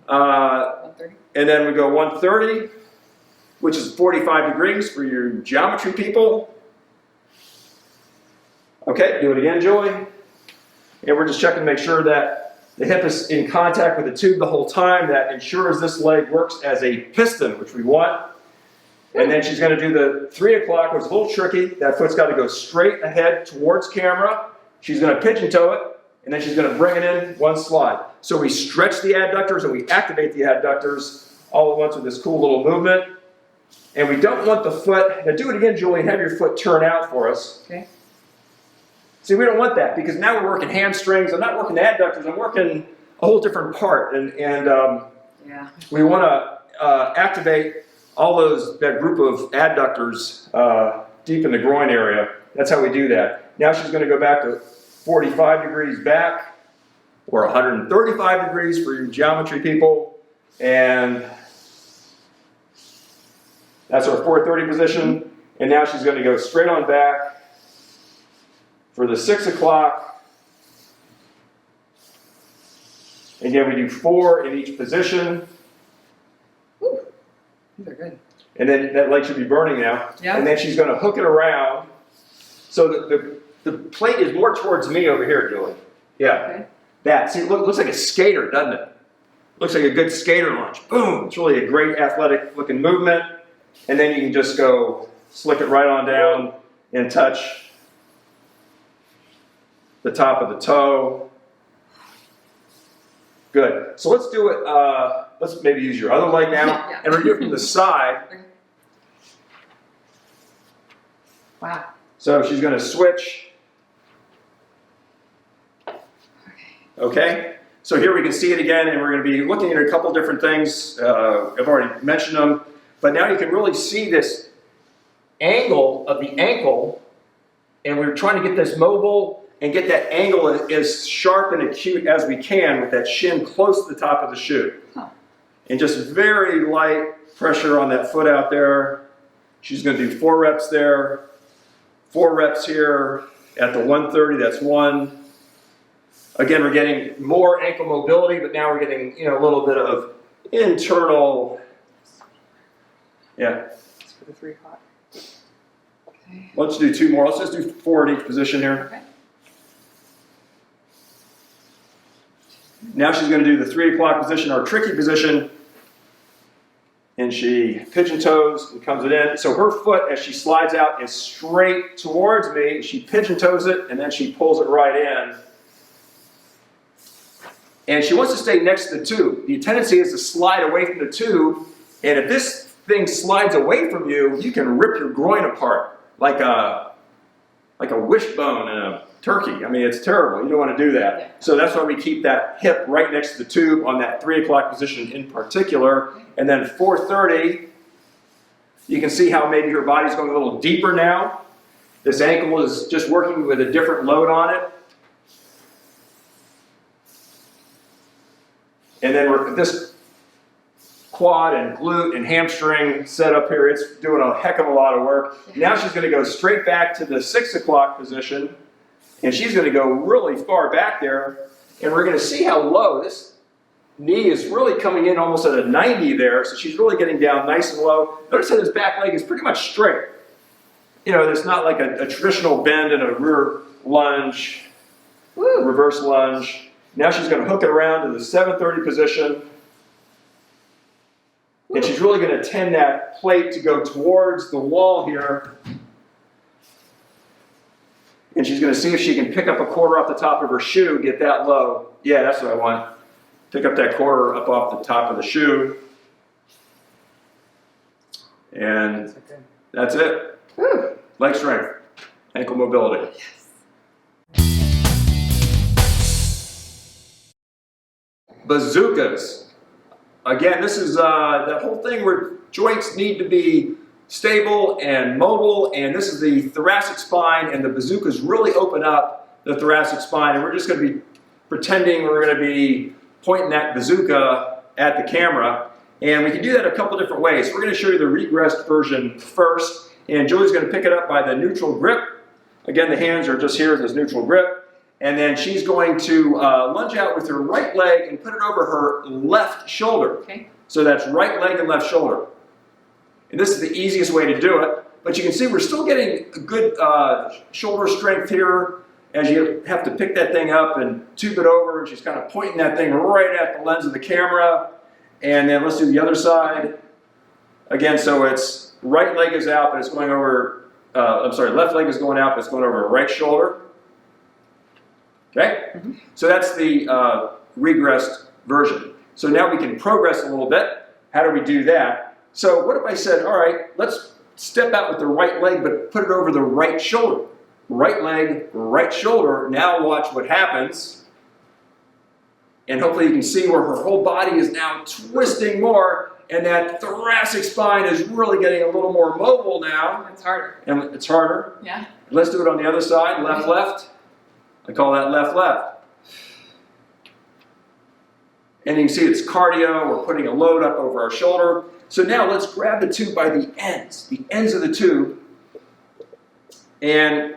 1:30. And then we go 1:30, which is 45 degrees for your geometry people. Okay, do it again, Julie. And we're just checking to make sure that the hip is in contact with the tube the whole time. That ensures this leg works as a piston, which we want. And then she's going to do the 3 o'clock, which is a little tricky. That foot's got to go straight ahead towards camera. She's going to pigeon toe it, and then she's going to bring it in one slide. So we stretch the adductors and we activate the adductors all at once with this cool little movement. And we don't want the foot, now do it again, Julie, and have your foot turn out for us. Okay. See, we don't want that because now we're working hamstrings. I'm not working the adductors, I'm working a whole different part. And Yeah. we want to activate all that group of adductors deep in the groin area. That's how we do that. Now she's going to go back to 45 degrees back, or 135 degrees for your geometry people. And that's our 4:30 position. And now she's going to go straight on back for the 6 o'clock. Again, we do 4 in each position. Woo. These are good. And then that leg should be burning now. Yeah. And then she's going to hook it around. So the plate is more towards me over here, Julie. Yeah. Okay. That. See, it looks like a skater, doesn't it? Looks like a good skater launch. Boom. It's really a great athletic looking movement. And then you can just go slick it right on down and touch the top of the toe. Good. So let's do it. Let's maybe use your other leg now. Yeah. And we're doing it from the side. Okay. Wow. So she's going to switch. Okay. So here we can see it again, and we're going to be looking at a couple different things. I've already mentioned them. But now you can really see this angle of the ankle, and we're trying to get this mobile and get that angle as sharp and acute as we can with that shin close to the top of the shoe. Huh. And just very light pressure on that foot out there. She's going to do 4 reps there, 4 reps here at the 130, that's 1. Again, we're getting more ankle mobility, but now we're getting, you know, a little bit of internal, yeah. Just for the 3 o'clock. Okay. Let's do 2 more. Let's just do 4 in each position here. Okay. Now she's going to do the 3 o'clock position, our tricky position. And she pigeon toes and comes it in. So her foot, as she slides out, is straight towards me. She pigeon toes it, and then she pulls it right in. And she wants to stay next to the tube. The tendency is to slide away from the tube, and if this thing slides away from you, you can rip your groin apart like a wishbone in a turkey. I mean, it's terrible. You don't want to do that. Yeah. So that's why we keep that hip right next to the tube on that 3 o'clock position in particular. And then 4:30, you can see how maybe her body's going a little deeper now. This ankle is just working with a different load on it. And then we're this quad and glute and hamstring set up here. It's doing a heck of a lot of work. Now she's going to go straight back to the 6 o'clock position. And she's going to go really far back there. And we're going to see how low this knee is really coming in almost at a 90 there. So she's really getting down nice and low. Notice that his back leg is pretty much straight. You know, there's not like a traditional bend and a rear lunge, reverse lunge. Now she's going to hook it around to the 7:30 position. And she's really going to tend that plate to go towards the wall here. And she's going to see if she can pick up a quarter off the top of her shoe, get that low. Yeah, that's what I want. Pick up that quarter up off the top of the shoe. And that's it. Woo. Leg strength, ankle mobility. Bazookas. Again, this is that whole thing where joints need to be stable and mobile, and this is the thoracic spine, and the bazookas really open up the thoracic spine, and we're just going to be pretending we're going to be pointing that bazooka at the camera, and we can do that a couple different ways. We're going to show you the regressed version first, and Julie's going to pick it up by the neutral grip. Again, the hands are just here as this neutral grip. And then she's going to lunge out with her right leg and put it over her left shoulder. Okay. So that's right leg and left shoulder. And this is the easiest way to do it. But you can see we're still getting a good shoulder strength here as you have to pick that thing up and tube it over. And she's kind of pointing that thing right at the lens of the camera. And then let's do the other side. Again, so it's right leg is out, but it's going over, left leg is going out, but it's going over her right shoulder. Okay? Mm-hmm. So that's the regressed version. So now we can progress a little bit. How do we do that? So what if I said, all right, let's step out with the right leg, but put it over the right shoulder. Right leg, right shoulder. Now watch what happens. And hopefully you can see where her whole body is now twisting more, and that thoracic spine is really getting a little more mobile now. It's harder. And it's harder. Yeah. Let's do it on the other side, left, left. I call that left, left. And you can see it's cardio. We're putting a load up over our shoulder. So now let's grab the tube by the ends of the tube. And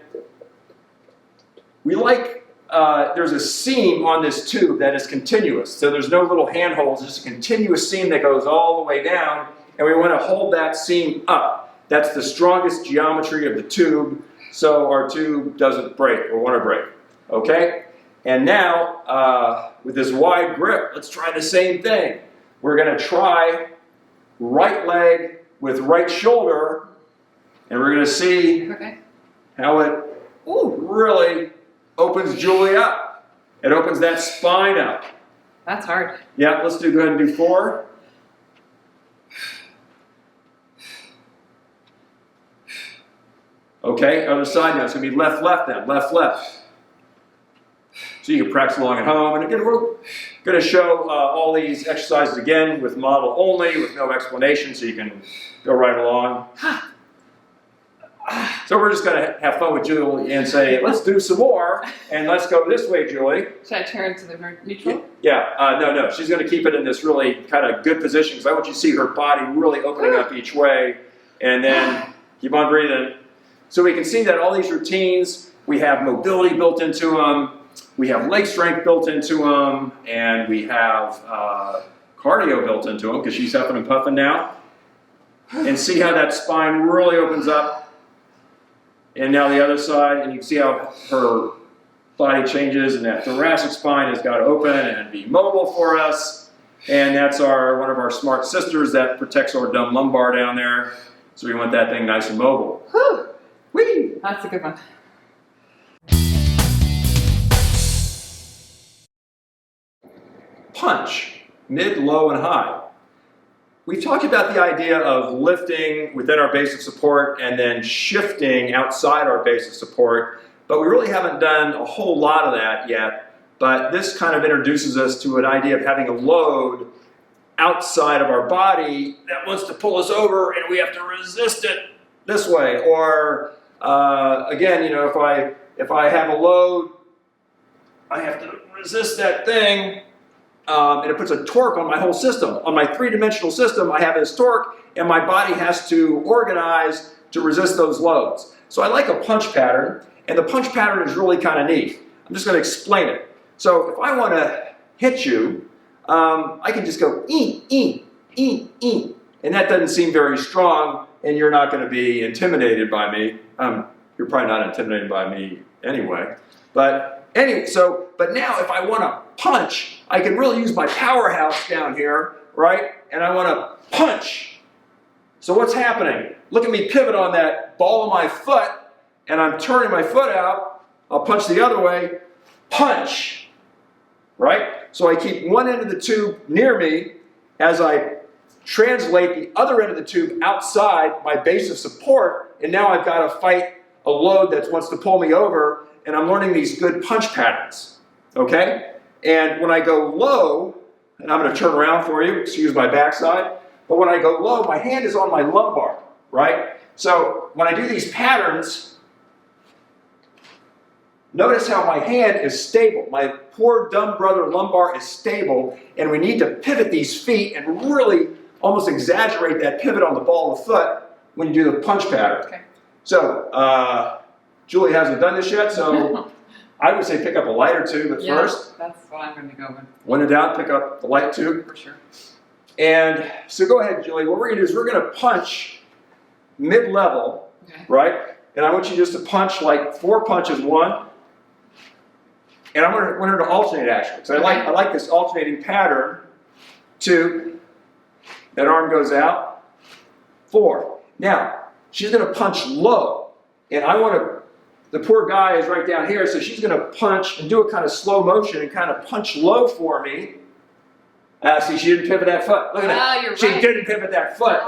we like, there's a seam on this tube that is continuous. So there's no little handholds, just a continuous seam that goes all the way down. And we want to hold that seam up. That's the strongest geometry of the tube, so our tube doesn't break or want to break. Okay? And now, with this wide grip, let's try the same thing. We're going to try right leg with right shoulder, and we're going to see how it really opens Julie up. It opens that spine up. That's hard. Yeah, let's go ahead and do 4. Okay, other side now. It's going to be left, left then. Left, left. So you can practice along at home. And again, we're going to show all these exercises again with model only, with no explanation, so you can go right along. So we're just gonna have fun with Julie and say, let's do some more, and let's go this way, Julie. Should I turn to the neutral? Yeah, no, she's gonna keep it in this really kind of good position, because I want you to see her body really opening up each way, and then keep on breathing. So we can see that all these routines, we have mobility built into them, we have leg strength built into them, and we have cardio built into them, because she's huffing and puffing now. And see how that spine really opens up. And now the other side, and you can see how her body changes, and that thoracic spine has got to open and be mobile for us. And that's one of our smart sisters that protects our dumb lumbar down there. So we want that thing nice and mobile. Whew. Whee! That's a good one. Punch, mid, low, and high. We've talked about the idea of lifting within our base of support and then shifting outside our base of support, but we really haven't done a whole lot of that yet. But this kind of introduces us to an idea of having a load outside of our body that wants to pull us over, and we have to resist it this way. Or again, if I have a load, I have to resist that thing. And it puts a torque on my whole system. On my three-dimensional system, I have this torque, and my body has to organize to resist those loads. So I like a punch pattern, and the punch pattern is really kind of neat. I'm just going to explain it. So if I want to hit you, I can just go and that doesn't seem very strong, and you're not going to be intimidated by me. You're probably not intimidated by me anyway. But now if I want to punch, I can really use my powerhouse down here, right? And I want to punch. So what's happening? Look at me pivot on that ball of my foot, and I'm turning my foot out. I'll punch the other way. Punch. Right? So I keep one end of the tube near me as I translate the other end of the tube outside my base of support, and now I've got to fight a load that wants to pull me over, and I'm learning these good punch patterns. Okay? And when I go low, and I'm going to turn around for you, excuse my backside, but when I go low, my hand is on my lumbar, right? So when I do these patterns, notice how my hand is stable. My poor dumb brother lumbar is stable, and we need to pivot these feet and really almost exaggerate that pivot on the ball of the foot when you do the punch pattern. Okay. So, Julie hasn't done this yet, so I would say pick up a lighter tube at first. That's what I'm going to go with. When in doubt, pick up the light tube. For sure. And so go ahead, Julie. What we're going to do is we're going to punch mid-level, Okay. right? And I want you just to punch like 4 punches, 1. And I'm going to want her to alternate actually. Because I like this alternating pattern. 2. That arm goes out. 4. Now, she's going to punch low. And I want to, the poor guy is right down here, so she's going to punch and do a kind of slow motion and kind of punch low for me. See, she didn't pivot that foot. Look at that. You're She right. didn't pivot that foot.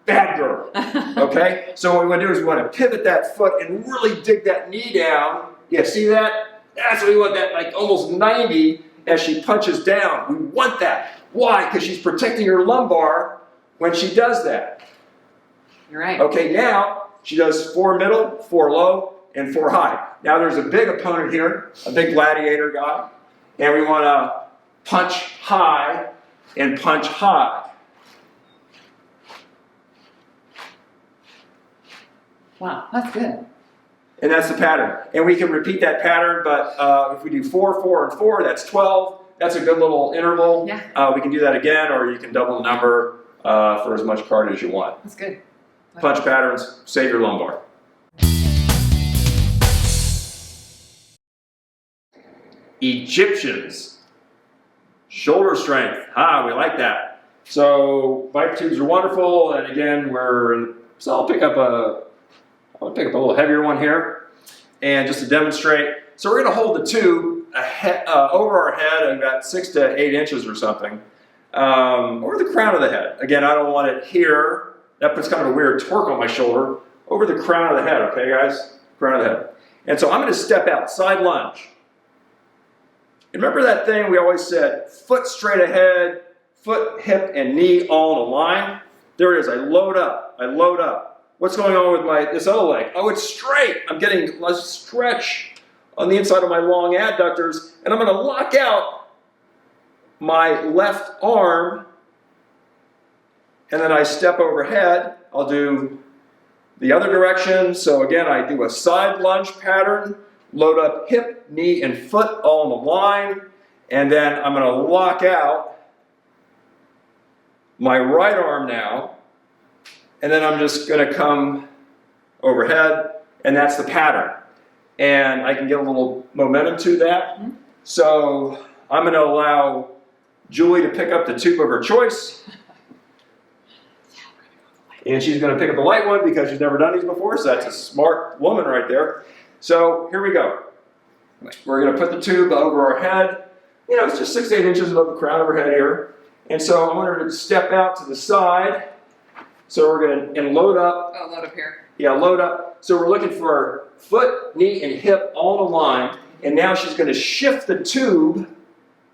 Bad girl. Okay? So what we want to do is we want to pivot that foot and really dig that knee down. Yeah, see that? That's what we want, that like almost 90 as she punches down. We want that. Why? Because she's protecting her lumbar when she does that. You're right. Okay, now she does 4 middle, 4 low, and 4 high. Now there's a big opponent here, a big gladiator guy, and we want to punch high and punch high. Wow, that's good. And that's the pattern. And we can repeat that pattern, but if we do 4, 4, and 4, that's 12. That's a good little interval. Yeah. We can do that again, or you can double the number for as much cardio as you want. That's good. Punch patterns, save your lumbar. Egyptians. Shoulder strength. We like that. So ViPR tubes are wonderful, and again, so I'll pick up a little heavier one here, and just to demonstrate. So we're going to hold the tube over our head, about 6 to 8 inches or something, over the crown of the head. Again, I don't want it here. That puts kind of a weird torque on my shoulder. Over the crown of the head, okay, guys? Crown of the head. And so I'm going to step out, side lunge. Remember that thing we always said, foot straight ahead, foot, hip, and knee all in a line? There it is. I load up. what's going on with this other leg? Oh, it's straight. I'm getting a stretch on the inside of my long adductors, and I'm going to lock out my left arm, and then I step overhead. I'll do the other direction. So again, I do a side lunge pattern, load up hip, knee, and foot all in the line, and then I'm going to lock out my right arm now, and then I'm just going to come overhead, and that's the pattern. And I can get a little momentum to that. Mm-hmm. So I'm going to allow Julie to pick up the tube of her choice. And she's going to pick up the light one because she's never done these before, so that's a smart woman right there. So here we go. We're going to put the tube over our head. You know, it's just 6 to 8 inches above the crown of her head here. And so I want her to step out to the side. So we're going to load up. Oh, load up here. Yeah, load up. So we're looking for foot, knee, and hip all in a line. And now she's going to shift the tube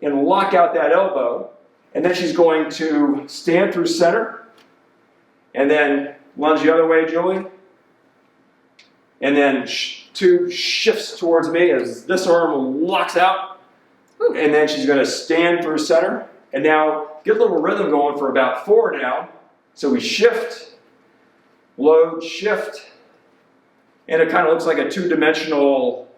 and lock out that elbow. And then she's going to stand through center. And then lunge the other way, Julie. And then tube shifts towards me as this arm locks out. Ooh. And then she's going to stand through center. And now get a little rhythm going for about 4 now. So we shift, load, shift, and it kind of looks like a 2-dimensional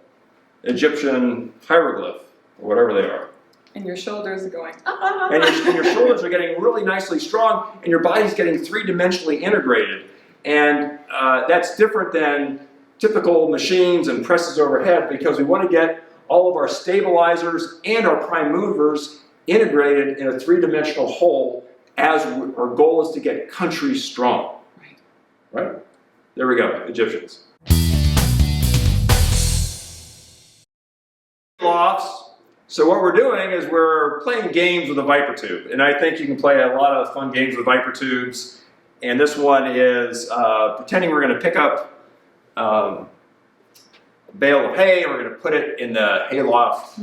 Egyptian hieroglyph, or whatever they are. And your shoulders are going, And your shoulders are getting really nicely strong, and your body's getting 3-dimensionally integrated. And that's different than typical machines and presses overhead, because we want to get all of our stabilizers and our prime movers integrated in a 3-dimensional whole, as our goal is to get country strong. Right? There we go, Egyptians. Lofts. So what we're doing is we're playing games with a ViPR tube, and I think you can play a lot of fun games with ViPR tubes. And this one is pretending we're going to pick up a bale of hay, and we're going to put it in the hay loft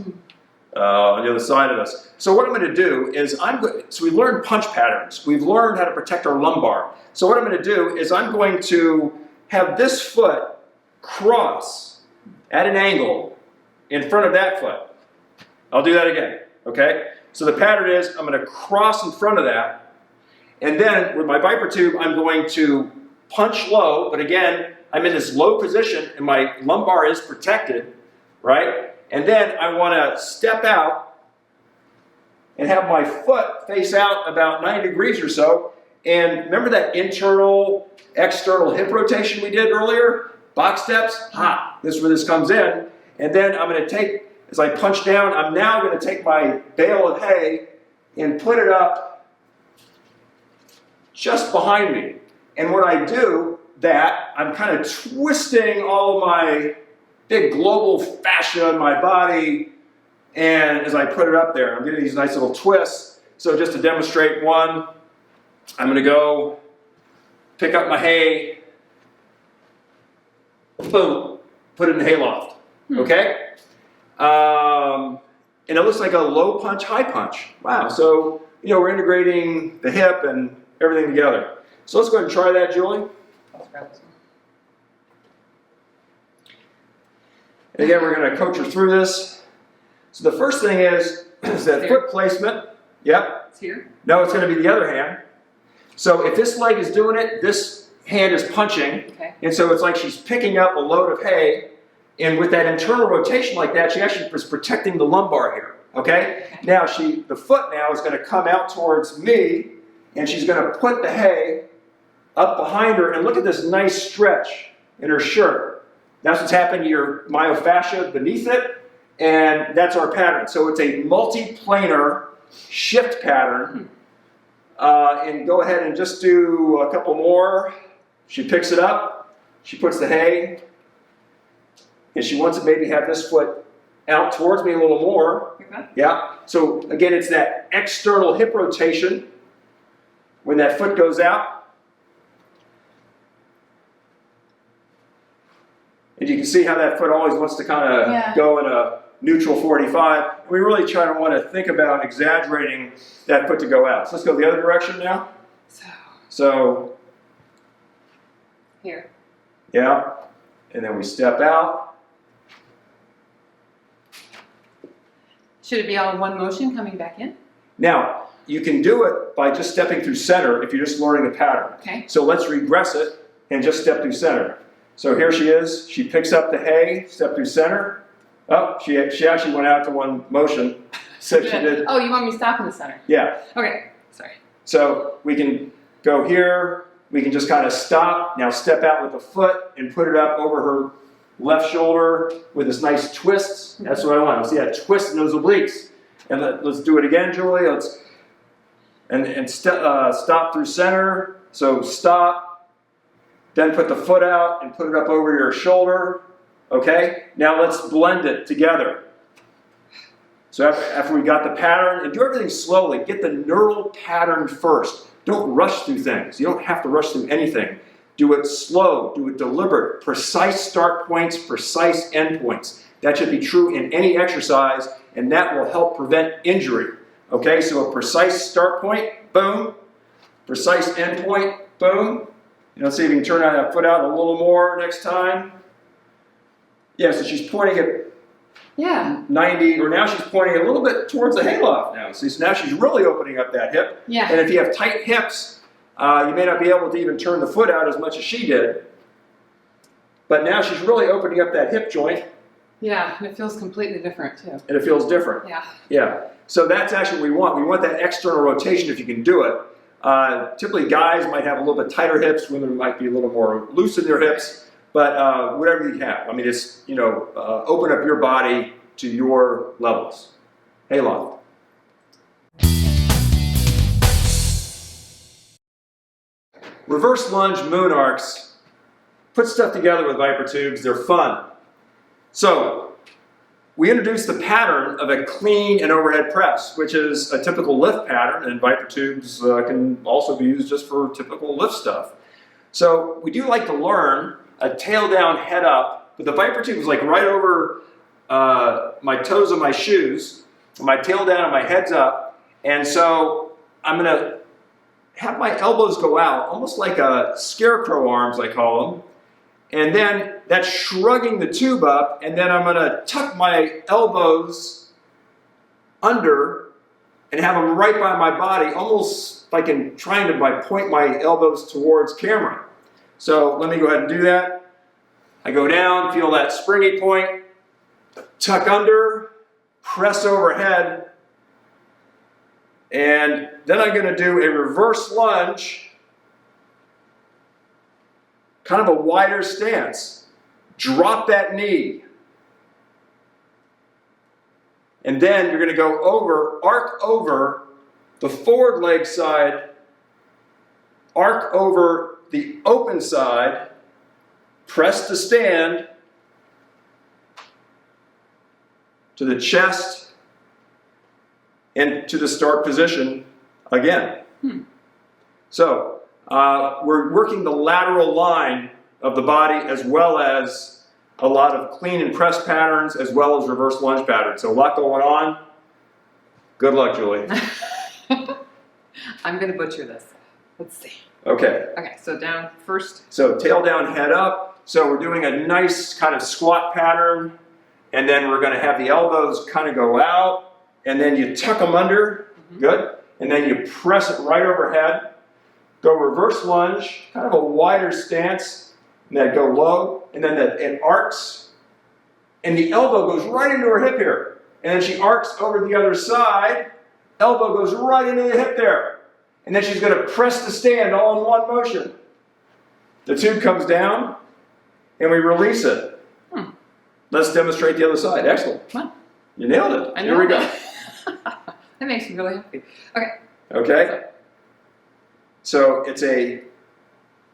on the other side of us. So what I'm going to do is so we've learned punch patterns. We've learned how to protect our lumbar. So what I'm going to do is I'm going to have this foot cross at an angle in front of that foot. I'll do that again, okay? So the pattern is I'm going to cross in front of that, and then with my ViPR tube, I'm going to punch low, but again, I'm in this low position and my lumbar is protected, right? And then I want to step out and have my foot face out about 90 degrees or so. And remember that internal, external hip rotation we did earlier? Box steps? This is where this comes in. And then I'm going to take, as I punch down, I'm now going to take my bale of hay and put it up just behind me. And when I do that, I'm kind of twisting all of my big global fascia in my body, and as I put it up there, I'm getting these nice little twists. So just to demonstrate one, I'm going to go pick up my hay, boom, put it in the hay loft, okay? And it looks like a low punch, high punch. Wow, so, you know, we're integrating the hip and everything together. So let's go ahead and try that, Julie. And again, we're going to coach her through this. So the first thing is that foot placement. Yep. It's here? No, it's going to be the other hand. So if this leg is doing it, this hand is punching. Okay. And so it's like she's picking up a load of hay. And with that internal rotation like that, she actually is protecting the lumbar here. Okay? Now the foot now is going to come out towards me, and she's going to put the hay up behind her, and look at this nice stretch in her shirt. That's what's happening to your myofascia beneath it, and that's our pattern. So it's a multi-planar shift pattern. And go ahead and just do a couple more. She picks it up, she puts the hay, and she wants to maybe have this foot out towards me a little more. Okay. Yeah. So again, it's that external hip rotation when that foot goes out. And you can see how that foot always wants to kind of go in a neutral 45. And we really want to think about exaggerating that foot to go out. So let's go the other direction now. So Here. Yeah. And then we step out. Should it be all in one motion coming back in? Now, you can do it by just stepping through center if you're just learning the pattern. Okay. So let's regress it and just step through center. So here she is. She picks up the hay, step through center. Oh, she actually went out to one motion. So she did. Oh, you want me to stop in the center? Yeah. Okay. Sorry. So we can go here. We can just kind of stop. Now step out with the foot and put it up over her left shoulder with this nice twist. That's what I want. See that twist in those obliques. And let's do it again, Julie. Stop through center. So stop. Then put the foot out and put it up over your shoulder. Okay? Now let's blend it together. So after we got the pattern, and do everything slowly. Get the neural pattern first. Don't rush through things. You don't have to rush through anything. Do it slow. Do it deliberate. Precise start points, precise end points. That should be true in any exercise, and that will help prevent injury. Okay, so a precise start point, boom. Precise end point, boom. Let's see if you can turn that foot out a little more next time. Yeah, so she's pointing at 90, or now she's pointing a little bit towards the hayloft now. See, so now she's really opening up that hip. Yeah. And if you have tight hips, you may not be able to even turn the foot out as much as she did. But now she's really opening up that hip joint. Yeah, and it feels completely different too. And it feels different. Yeah. Yeah. So that's actually what we want. We want that external rotation if you can do it. Typically guys might have a little bit tighter hips, women might be a little more loose in their hips, but whatever you have. I mean, it's, open up your body to your levels. Hayloft. Reverse lunge moon arcs. Put stuff together with ViPR tubes. They're fun. So we introduced the pattern of a clean and overhead press, which is a typical lift pattern, and ViPR tubes can also be used just for typical lift stuff. So we do like to learn a tail down, head up, but the ViPR tube is like right over my toes of my shoes, my tail down and my head's up, and so I'm going to have my elbows go out, almost like a scarecrow arms, I call them, and then that's shrugging the tube up, and then I'm going to tuck my elbows under and have them right by my body, almost like I'm trying to point my elbows towards camera. So let me go ahead and do that. I go down, feel that springy point, tuck under, press overhead, and then I'm going to do a reverse lunge, kind of a wider stance. Drop that knee. And then you're going to go over, arc over the forward leg side, arc over the open side, press to stand, to the chest, and to the start position again. So we're working the lateral line of the body as well as a lot of clean and press patterns as well as reverse lunge patterns. So a lot going on. Good luck, Julie. I'm going to butcher this. Let's see. Okay. Okay, so down first. So tail down, head up. So we're doing a nice kind of squat pattern, and then we're going to have the elbows kind of go out, and then you tuck them under. Good. And then you press it right overhead. Go reverse lunge, kind of a wider stance, and then go low, and then it arcs, and the elbow goes right into her hip here. And then she arcs over the other side, elbow goes right into the hip there. And then she's going to press to stand all in one motion. The tube comes down, and we release it. Let's demonstrate the other side. Excellent. Well, you nailed it. I Here we go. That makes me really happy. Okay. Okay. So it's a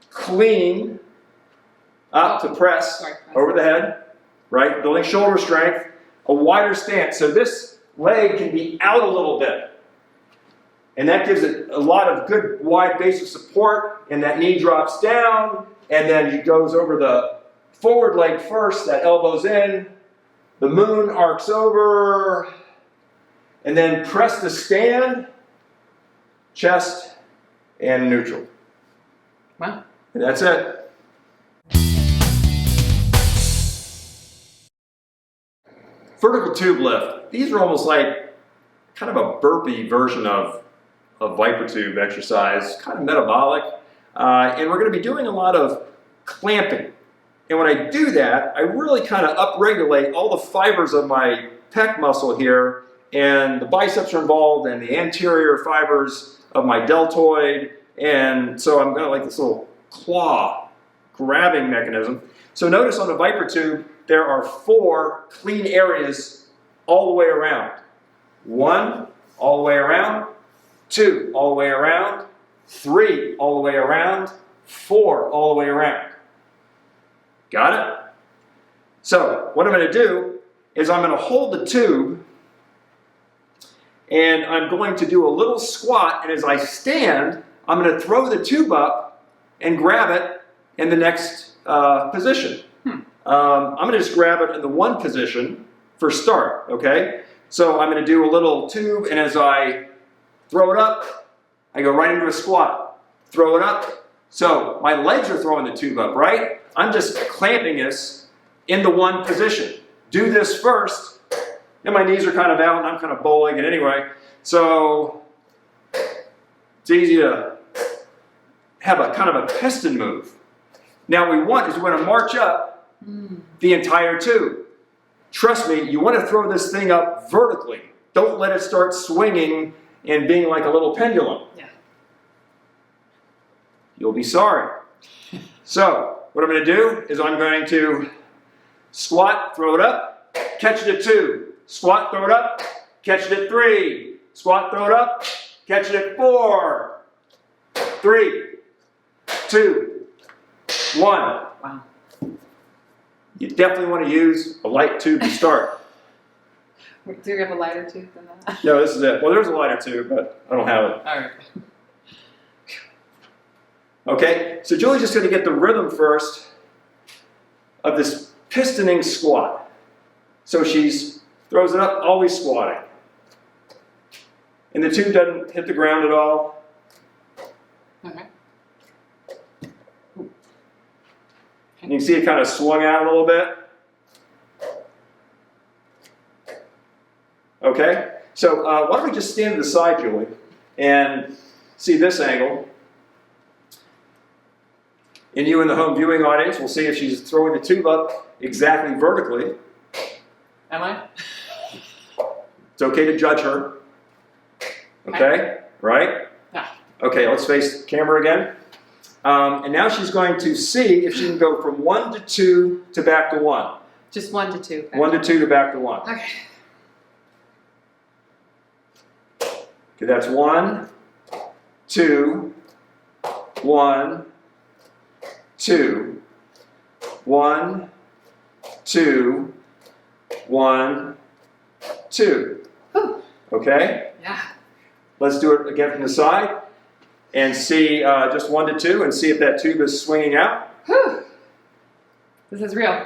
clean up to press over the head, right? Building shoulder strength, a wider stance. So this leg can be out a little bit. And that gives it a lot of good wide base of support, and that knee drops down, and then it goes over the forward leg first, that elbow's in, the moon arcs over, and then press to stand, chest, and neutral. Wow. And that's it. vertical tube lift. These are almost like kind of a burpee version of ViPR Tube exercise, kind of metabolic. And we're going to be doing a lot of clamping. And when I do that, I really kind of upregulate all the fibers of my pec muscle here, and the biceps are involved, and the anterior fibers of my deltoid. And so I'm got like this little claw grabbing mechanism. So notice on the ViPR Tube, there are 4 clean areas all the way around. 1 all the way around, 2 all the way around, 3 all the way around, 4 all the way around. Got it? So what I'm going to do is I'm going to hold the tube and I'm going to do a little squat, and as I stand, I'm going to throw the tube up and grab it in the next position. I'm going to just grab it in the 1 position for start, okay? So I'm going to do a little tube, and as I throw it up, I go right into a squat. Throw it up. So my legs are throwing the tube up, right? I'm just clamping this in the 1 position. Do this first, and my knees are kind of out, and I'm kind of bowling it anyway. So it's easy to have a kind of a piston move. Now we want to march up the entire tube. Trust me, you want to throw this thing up vertically. Don't let it start swinging and being like a little pendulum. Yeah. You'll be sorry. So what I'm going to do is I'm going to squat, throw it up, catch it at 2. Squat, throw it up, catch it at 3. Squat, throw it up, catch it at 4. 3, 2, 1. Wow. You definitely want to use a light tube to start. Do you have a lighter tube than that? No, this is it. Well, there's a lighter tube, but I don't have it. All right. Okay, so Julie's just going to get the rhythm first of this pistoning squat. So she throws it up, always squatting. And the tube doesn't hit the ground at all. Okay. And you can see it kind of swung out a little bit. Okay, so why don't we just stand to the side, Julie, and see this angle. And you in the home viewing audience will see if she's throwing the tube up exactly vertically. Am I? It's okay to judge her. Okay, right? Yeah. Okay, let's face the camera again. And now she's going to see if she can go from 1 to 2 to back to 1. Just 1 to 2. 1 to 2 to back to 1. Okay. Okay, that's 1, 2, 1, 2, 1, 2, 1, 2. Whew. Okay? Yeah. Let's do it again from the side and see just 1 to 2 and see if that tube is swinging out. Whew. This is real.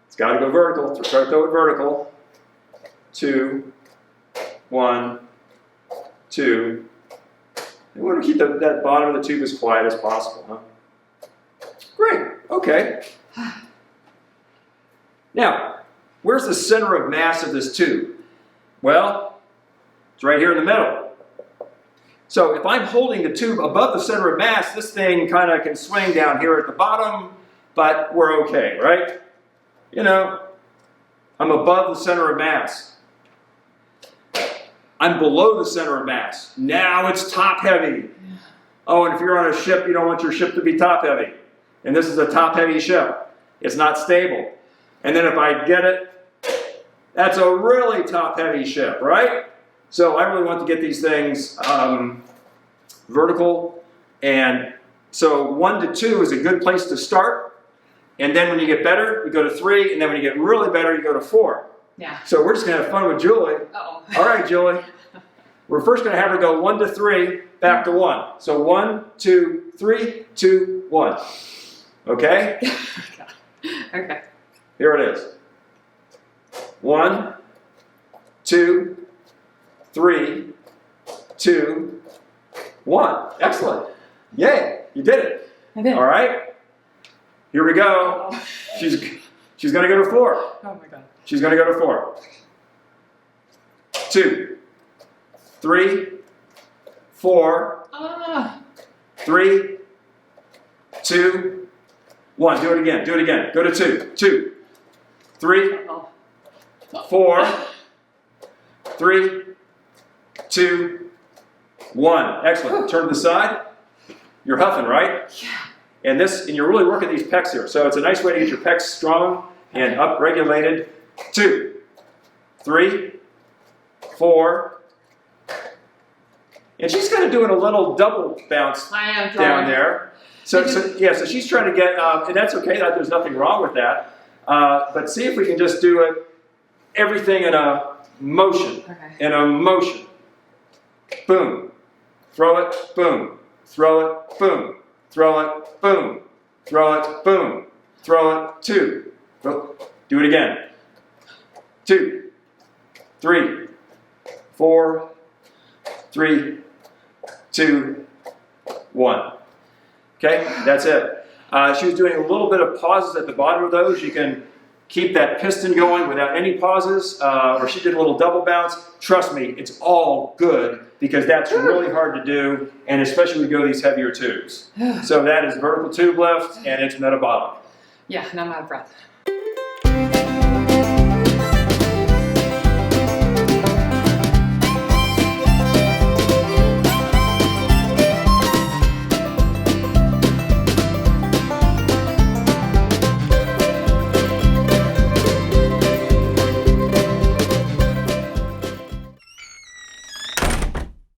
It's got to go vertical. So try to throw it vertical. 2, 1, 2. We want to keep that bottom of the tube as quiet as possible, huh? Great. Okay. Now, where's the center of mass of this tube? Well, it's right here in the middle. So if I'm holding the tube above the center of mass, this thing kind of can swing down here at the bottom, but we're okay, right? You know, I'm above the center of mass. I'm below the center of mass. Now it's top heavy. Oh, and if you're on a ship, you don't want your ship to be top heavy. And this is a top heavy ship. It's not stable. And then if I get it, that's a really top heavy ship, right? So I really want to get these things vertical. And so 1 to 2 is a good place to start. And then when you get better, you go to 3. And then when you get really better, you go to 4. Yeah. So we're just going to have fun with Julie. Uh-oh. All right, Julie. We're first going to have her go 1 to 3, back to 1. So 1, 2, 3, 2, 1. Okay? Okay. Here it is. 1, 2, 3, 2, 1. Excellent. Yay, you did it. I did. All right. Here we go. Uh-oh. She's going to go to 4. Oh my God. She's going to go to 4. 2, 3, 4, Ah. 3, 2, 1. Do it again. Do it again. Go to 2. 2, 3, Oh. 4, 3, 2, 1. Excellent. Turn to the side. You're huffing, right? Yeah. And you're really working these pecs here. So it's a nice way to get your pecs strong and up-regulated. 2, 3, 4. And she's kind of doing a little double bounce I am down there. So she's trying to get, and that's okay. There's nothing wrong with that. But see if we can just do it, everything in a motion. Okay. In a motion. Boom. Throw it, boom. Throw it, boom. Throw it, boom. Throw it, boom. Throw it, 2. Do it again. 2, 3, 4, 3, 2, 1. Okay, that's it. She was doing a little bit of pauses at the bottom of those. You can keep that piston going without any pauses, or she did a little double bounce. Trust me, it's all good because that's really hard to do, and especially when you go these heavier tubes. So that is vertical tube lift, and it's metabolic. Yeah, and I'm out of breath.